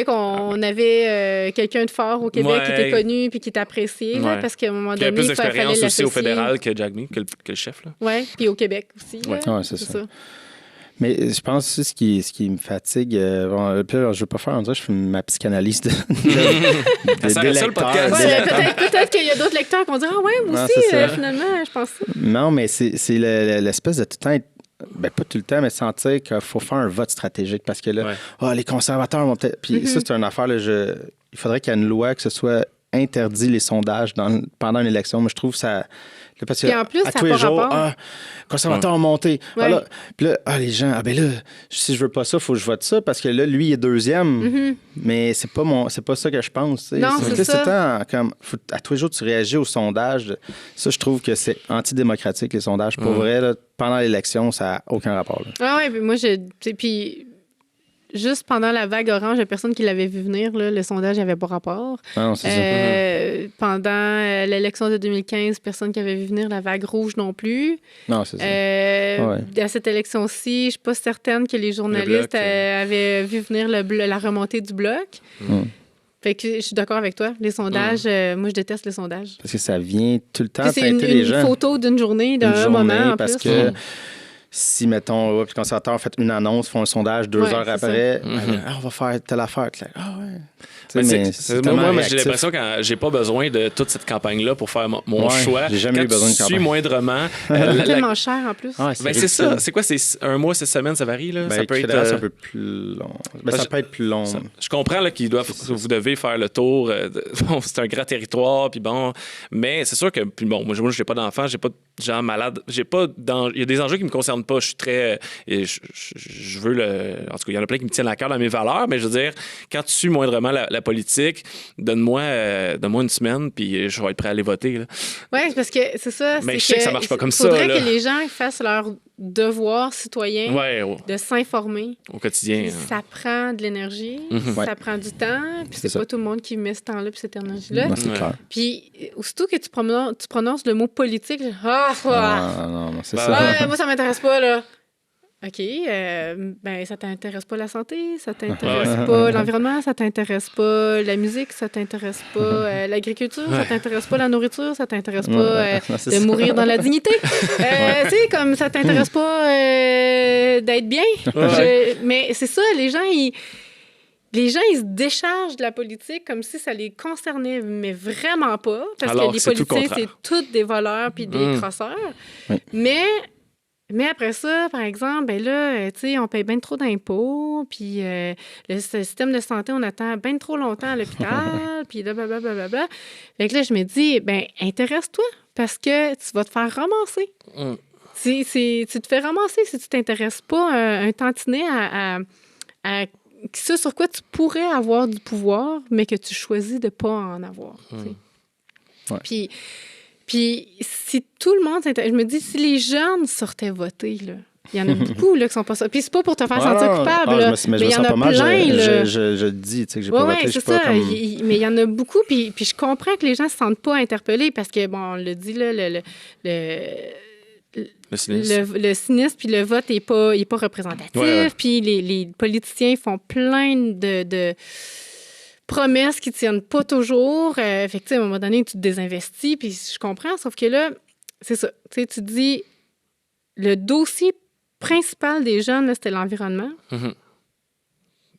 qu'on avait quelqu'un de fort au Québec qui était connu puis qui était apprécié, là, parce qu'à un moment donné, il y a plus d'expérience fallait aussi au fédéral que Jagmeet, que le chef. Oui, puis au Québec aussi. Oui, c'est ça. Mais je pense aussi ce qui me fatigue, puis je veux pas faire, on dirait, je fais ma psychanalyse de lecteurs. Peut-être qu'il y a d'autres lecteurs qui vont dire « Ah ouais, moi aussi, finalement, je pense ça. » Non, mais c'est l'espèce de tout le temps pas tout le temps, mais sentir qu'il faut faire un vote stratégique parce que là, les conservateurs vont peut-être... Puis ça, c'est une affaire, là, il faudrait qu'il y ait une loi que ce soit interdit les sondages pendant une élection. Mais je trouve ça... Parce que en plus, à tous les jours, conservateurs ont monté. Voilà. Puis là, les gens, si je veux pas ça, il faut que je vote ça parce que là, lui, il est deuxième. Mais c'est pas ça que je pense. T'sais. Non, c'est ça. À tous les jours, tu réagis aux sondages. Ça, je trouve que c'est antidémocratique, les sondages. Pour vrai, là, pendant l'élection, ça n'a aucun rapport. Oui, puis moi, puis juste pendant la vague orange, il n'y a personne qui l'avait vu venir. Là, le sondage n'avait pas rapport. Non, c'est ça. Pendant l'élection de 2015, personne qui avait vu venir la vague rouge non plus. Non, c'est ça. À cette élection-ci, je ne suis pas certaine que les journalistes avaient vu venir la remontée du bloc. Fait que je suis d'accord avec toi. Les sondages, moi, je déteste les sondages. Parce que ça vient tout le temps teinter les gens. C'est une photo d'une journée, d'un moment en parce plus. Que... Si, mettons, les conservateurs ont fait une annonce, font un sondage 2 heures après, on va faire telle affaire. Moi, j'ai l'impression que j'ai pas besoin de toute cette campagne-là pour faire mon choix. J'ai jamais eu besoin de campagne. Moindrement. C'est tellement cher en plus. C'est ça. C'est quoi? C'est 1 mois, 6 semaines, ça varie? Là? Ça peut être un peu plus long. Ça peut être plus long. Je comprends là, vous devez faire le tour. C'est un grand territoire, puis bon. Mais c'est sûr que, puis bon, moi, j'ai pas d'enfants, j'ai pas de gens malades. Il y a des enjeux qui me concernent pas. Je suis très... je veux en tout cas, il y en a plein qui me tiennent à cœur dans mes valeurs, mais je veux dire, quand tu suis moindrement la politique, donne-moi une semaine, puis je vais être prêt à aller voter. Oui, parce que c'est ça. Mais je sais que ça marche pas comme ça. Il faudrait que les gens fassent leur devoir citoyen de s'informer. Au quotidien. Ça prend de l'énergie, ça prend du temps, puis c'est pas tout le monde qui met ce temps-là puis cette énergie-là. Puis aussitôt que tu prononces le mot politique, non, c'est ça. Moi, ça m'intéresse pas, là. OK, ça t'intéresse pas la santé, ça t'intéresse pas l'environnement, ça t'intéresse pas la musique, ça t'intéresse pas l'agriculture, ça t'intéresse pas la nourriture, ça t'intéresse pas de mourir dans la dignité. Tu sais, comme ça t'intéresse pas d'être bien. Mais c'est ça, les gens, ils se déchargent de la politique comme si ça les concernait, mais vraiment pas. Parce que les politiciens, c'est tous des voleurs puis des crosseurs. Mais après ça, par exemple, on paye bien trop d'impôts, puis le système de santé, on attend bien trop longtemps à l'hôpital, puis là, blablabla. Fait que là, je me dis, intéresse-toi, parce que tu vas te faire ramasser. Tu te fais ramasser si tu t'intéresses pas un tantinet à ce sur quoi tu pourrais avoir du pouvoir, mais que tu choisis de pas en avoir. Puis si tout le monde s'intéresse, je me dis, si les jeunes sortaient voter, là, il y en a beaucoup là, qui sont pas ça. Puis c'est pas pour te faire sentir coupable, mais il y en a plein. Je dis que j'ai pas voté. C'est ça. Mais il y en a beaucoup. Puis je comprends que les gens se sentent pas interpellés parce que, bon, on le dit, là, le cynisme puis le vote n'est pas représentatif. Puis les politiciens font plein de promesses qui ne tiennent pas toujours. Fait que, à un moment donné, tu te désinvestis, puis je comprends, sauf que là, c'est ça. Tu dis, le dossier principal des jeunes, là, c'était l'environnement.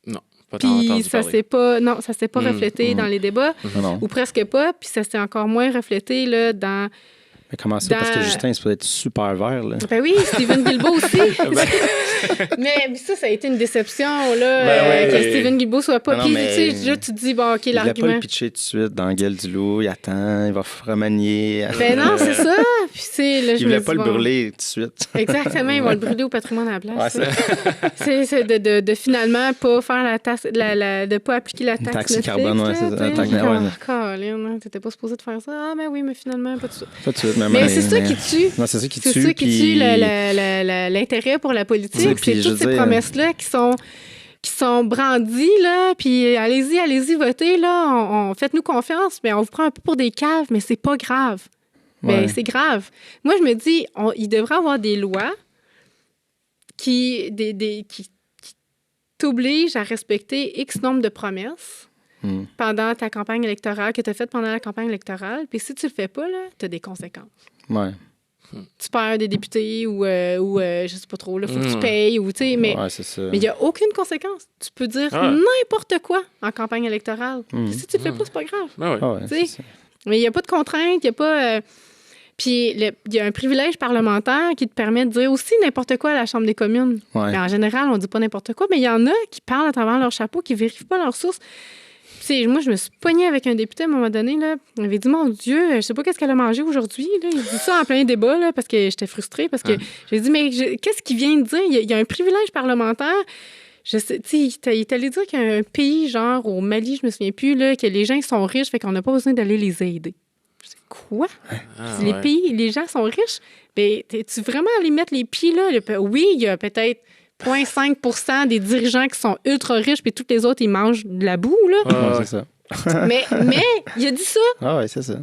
Non, pas puis entendu ça s'est pas reflété dans les débats, ou presque pas, puis ça s'est encore moins reflété là, dans... Mais comment ça? Parce que Justin, il peut être super vert, là. Ben oui, Stephen Guilbeault aussi. Mais ça a été une déception, là, que Stephen Guilbeault soit pas. Puis, là, tu te dis, bon, OK, l'argument. Il va pas le pitcher tout de suite dans la gueule du loup, il attend, il va remanier. Ben non, c'est ça. Puis là, Ils voulaient pas le brûler tout de suite. Exactement, ils vont le brûler au patrimoine à la place. Ouais, c'est de finalement pas faire la taxe, de pas appliquer la taxe Netflix, carbone, ouais, c'est ça. Colin, t'étais pas supposé de faire ça. Ah, mais oui, mais finalement, pas tout ça. Pas tout de suite, mais c'est ça qui tue. Non, c'est ça qui tue. C'est ça qui tue l'intérêt pour la politique. C'est toutes ces promesses-là qui sont brandies, là, puis allez-y, votez, là, faites-nous confiance, mais on vous prend un peu pour des caves, mais c'est pas grave. Ben, c'est grave. Moi, je me dis, il devrait y avoir des lois qui t'obligent à respecter X nombre de promesses pendant ta campagne électorale, que tu as faites pendant la campagne électorale. Puis si tu le fais pas, tu as des conséquences. Ouais. Tu perds des députés ou je sais pas trop, il faut que tu payes. Mais il n'y a aucune conséquence. Tu peux dire n'importe quoi en campagne électorale. Si tu le fais pas, c'est pas grave. Mais il n'y a pas de contrainte, il n'y a pas... Puis, il y a un privilège parlementaire qui te permet de dire aussi n'importe quoi à la Chambre des communes. Ouais. En général, on ne dit pas n'importe quoi, mais il y en a qui parlent à travers leur chapeau, qui ne vérifient pas leurs sources. Puis, moi, je me suis pognée avec un député à un moment donné. Là. Il avait dit, mon Dieu, je ne sais pas qu'est-ce qu'elle a mangé aujourd'hui. Là. Il dit ça en plein débat là, parce que j'étais frustrée. Parce que j'ai dit, mais qu'est-ce qu'il vient de dire? Il y a un privilège parlementaire. Je sais, il est allé dire qu'il y a un pays, genre au Mali, je me souviens plus, là, que les gens sont riches, fait qu'on n'a pas besoin d'aller les aider. Quoi? Les gens sont riches. Ben, es-tu vraiment allé mettre les pieds là? Oui, il y a peut-être 0,5% des dirigeants qui sont ultra riches, puis tous les autres, ils mangent de la boue, là. C'est ça. mais il a dit ça. Ah oui, c'est ça.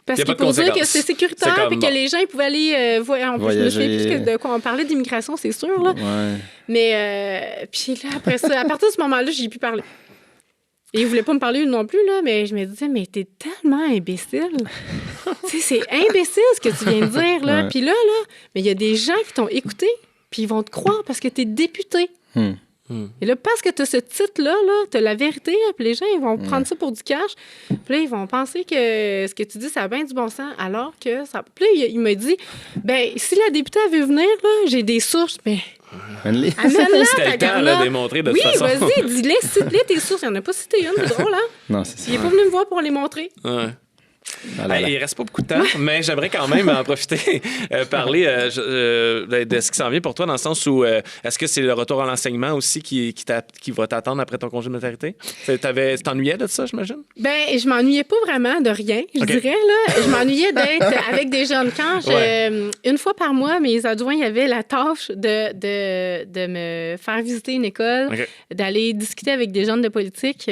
Parce que pour dire que c'est sécuritaire et que les gens ils pouvaient aller je me souviens plus de quoi on parlait d'immigration, c'est sûr. Là. Ouais. Mais puis là, après ça, à partir de ce moment-là, j'ai pu parler. Et il voulait pas me parler non plus, là, mais je me disais, mais t'es tellement imbécile. C'est imbécile ce que tu viens de dire, là. Puis là, mais il y a des gens qui t'ont écouté, puis ils vont te croire parce que t'es député. Et là, parce que t'as ce titre-là, t'as la vérité, là, puis les gens, ils vont prendre ça pour du cash. Puis là, ils vont penser que ce que tu dis, ça a bien du bon sens, alors que ça... Puis là, il m'a dit, ben si la députée, elle veut venir, là, j'ai des sources, mais... Amène-la. C'était le temps de démontrer de toute façon. Oui, vas-y, dis-les, cite-les tes sources. Il n'y en a pas cité une, c'est drôle, hein? Non, c'est ça. Il n'est pas venu me voir pour les montrer. Ouais. Il reste pas beaucoup de temps, mais j'aimerais quand même en profiter, parler de ce qui s'en vient pour toi, dans le sens où est-ce que c'est le retour à l'enseignement aussi qui va t'attendre après ton congé de maternité? T'ennuyais de ça, j'imagine? Ben, je m'ennuyais pas vraiment de rien, je dirais. Là. Je m'ennuyais d'être avec des jeunes. Quand une fois par mois, mes adjoints, il y avait la tâche de me faire visiter une école, d'aller discuter avec des jeunes de politique.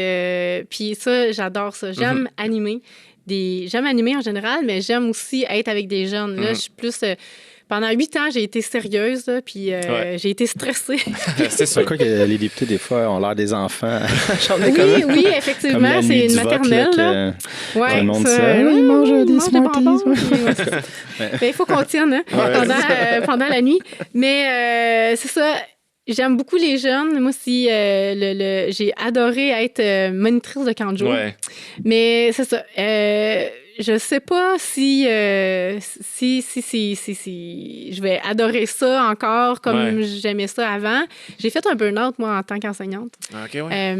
Puis ça, j'adore ça. J'aime animer. J'aime animer en général, mais j'aime aussi être avec des jeunes. Là, je suis plus... pendant 8 ans, j'ai été sérieuse, là, puis j'ai été stressée. C'est sûr que les députés, des fois, ont l'air des enfants à la Chambre des communes. Oui, effectivement, c'est une maternelle. Là. Tout le monde ça. Ils mangent des Smarties. Il faut qu'on tienne pendant la nuit. Mais c'est ça... J'aime beaucoup les jeunes. Moi aussi, j'ai adoré être monitrice de camp de jour. Ouais. Mais c'est ça. Je sais pas si je vais adorer ça encore comme j'aimais ça avant. J'ai fait un burn-out, moi, en tant qu'enseignante. OK, ouais.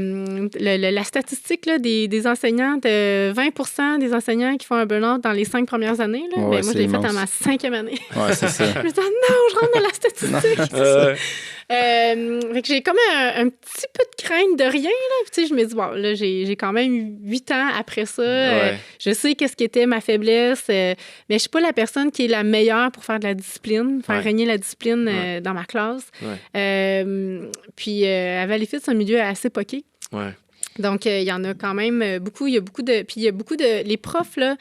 La statistique là, des enseignants, 20% des enseignants qui font un burn-out dans les 5 premières années. Là, moi, je l'ai fait à ma 5e année. Ouais, c'est ça. Je me disais, non, je rentre dans la statistique. Fait que j'ai comme un petit peu de crainte de rien. Là. Puis, je me dis, bon, là, j'ai quand même 8 ans après ça. Je sais qu'est-ce qui était ma faiblesse. Mais je suis pas la personne qui est la meilleure pour faire de la discipline, faire régner la discipline dans ma classe. Puis, à Valleyfield, c'est un milieu assez poqué. Donc, il y en a quand même beaucoup. Il y a beaucoup de... Les profs, là,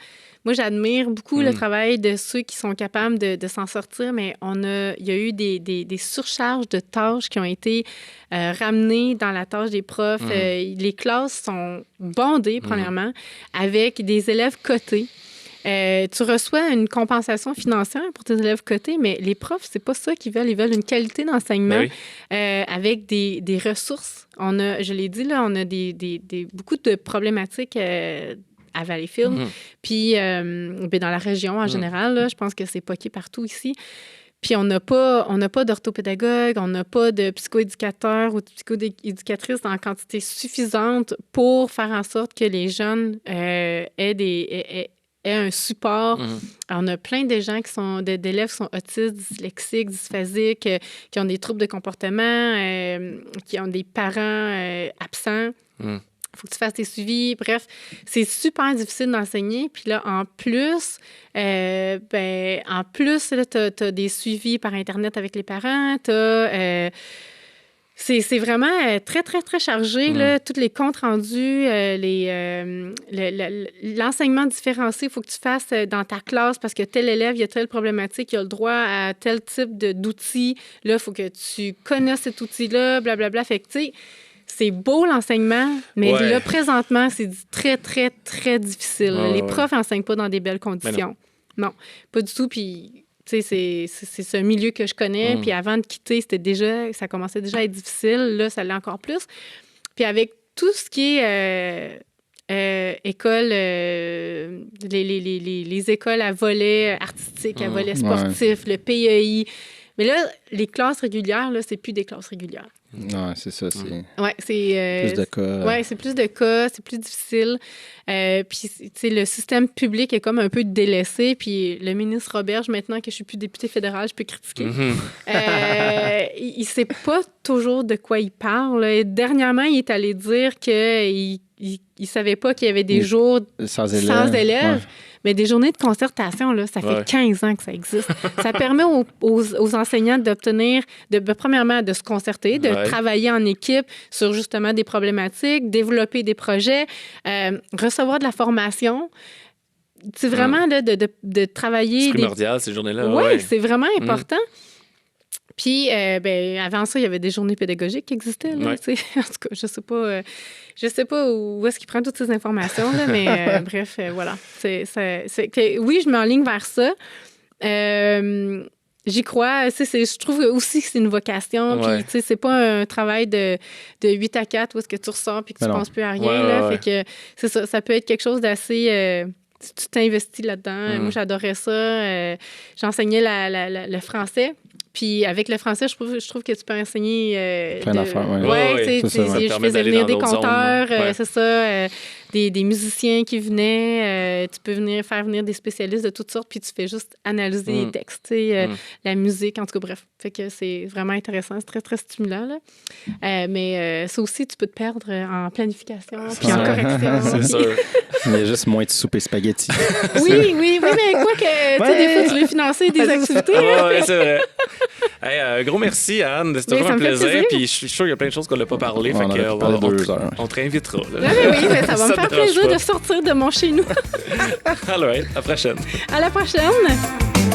moi, j'admire beaucoup le travail de ceux qui sont capables de s'en sortir, mais il y a eu des surcharges de tâches qui ont été ramenées dans la tâche des profs. Les classes sont bondées, premièrement, avec des élèves cotés. Tu reçois une compensation financière pour tes élèves cotés, mais les profs, c'est pas ça qu'ils veulent. Ils veulent une qualité d'enseignement avec des ressources. Je l'ai dit, là, on a beaucoup de problématiques à Valleyfield. Puis dans la région en général, là, je pense que c'est poqué partout ici. Puis on n'a pas d'orthopédagogue, on n'a pas de psychoéducateur ou de psychoéducatrice en quantité suffisante pour faire en sorte que les jeunes aient ait un support. Alors, on a plein de gens d'élèves qui sont autistes, dyslexiques, dysphasiques, qui ont des troubles de comportement, qui ont des parents absents. Il faut que tu fasses tes suivis. Bref, c'est super difficile d'enseigner. Puis là, en plus, tu as des suivis par Internet avec les parents. C'est vraiment très, très, très chargé. Là, tous les comptes rendus, l'enseignement différencié, il faut que tu fasses dans ta classe parce que tel élève, il a telle problématique, il a le droit à tel type d'outils. Là, il faut que tu connaisses cet outil-là, blablabla. Fait que, tu sais, c'est beau l'enseignement, mais là, présentement, c'est très, très, très difficile. Les profs n'enseignent pas dans des belles conditions. Non, pas du tout. Puis, tu sais, c'est ce milieu que je connais. Puis avant de quitter, ça commençait déjà à être difficile. Là, ça l'est encore plus. Puis avec tout ce qui est école, les écoles à volet artistique, à volet sportif, le PEI. Mais là, les classes régulières, là, c'est plus des classes régulières. Non, c'est ça. C'est plus de cas. Oui, c'est plus de cas, c'est plus difficile. Puis, tu sais, le système public est comme un peu délaissé. Puis, le ministre Roberge, maintenant que je suis plus députée fédérale, je peux critiquer. Il sait pas toujours de quoi il parle. Et dernièrement, il est allé dire qu'il savait pas qu'il y avait des jours sans élèves. Ouais. Mais des journées de concertation, là, ça fait 15 ans que ça existe. Ça permet aux enseignants d'obtenir, premièrement, de se concerter, de travailler en équipe sur justement des problématiques, développer des projets, recevoir de la formation. C'est vraiment là, de travailler... C'est primordial, ces journées-là. Oui, c'est vraiment important. Puis, avant ça, il y avait des journées pédagogiques qui existaient. Là, en tout cas, je sais pas où est-ce qu'il prend toutes ces informations, là, mais bref, voilà. Oui, je m'enligne vers ça. J'y crois. Je trouve aussi que c'est une vocation. Puis, tu sais, c'est pas un travail de 8 à 4 où est-ce que tu ressors puis que tu penses plus à rien. Fait que c'est ça. Ça peut être quelque chose d'assez... tu t'investis là-dedans. Moi, j'adorais ça. J'enseignais le français. Puis avec le français, je trouve que tu peux enseigner... plein d'affaires, je faisais venir des conteurs, c'est ça, des musiciens qui venaient. Tu peux faire venir des spécialistes de toutes sortes, puis tu fais juste analyser les textes, la musique, en tout cas, bref. Fait que c'est vraiment intéressant, c'est très, très stimulant, là. Mais ça aussi, tu peux te perdre en planification, puis en correction. C'est sûr. Il y a juste moins de souper spaghetti. Oui, mais quoi que, tu sais, des fois, tu veux financer des activités. Oui, c'est vrai. Hey, gros merci, Anne. C'était toujours un plaisir. Puis je suis sûr qu'il y a plein de choses qu'on n'a pas parlé. On te réinvitera. Oui, mais ça va me faire plaisir de sortir de mon chez nous. Alors, à la prochaine. À la prochaine.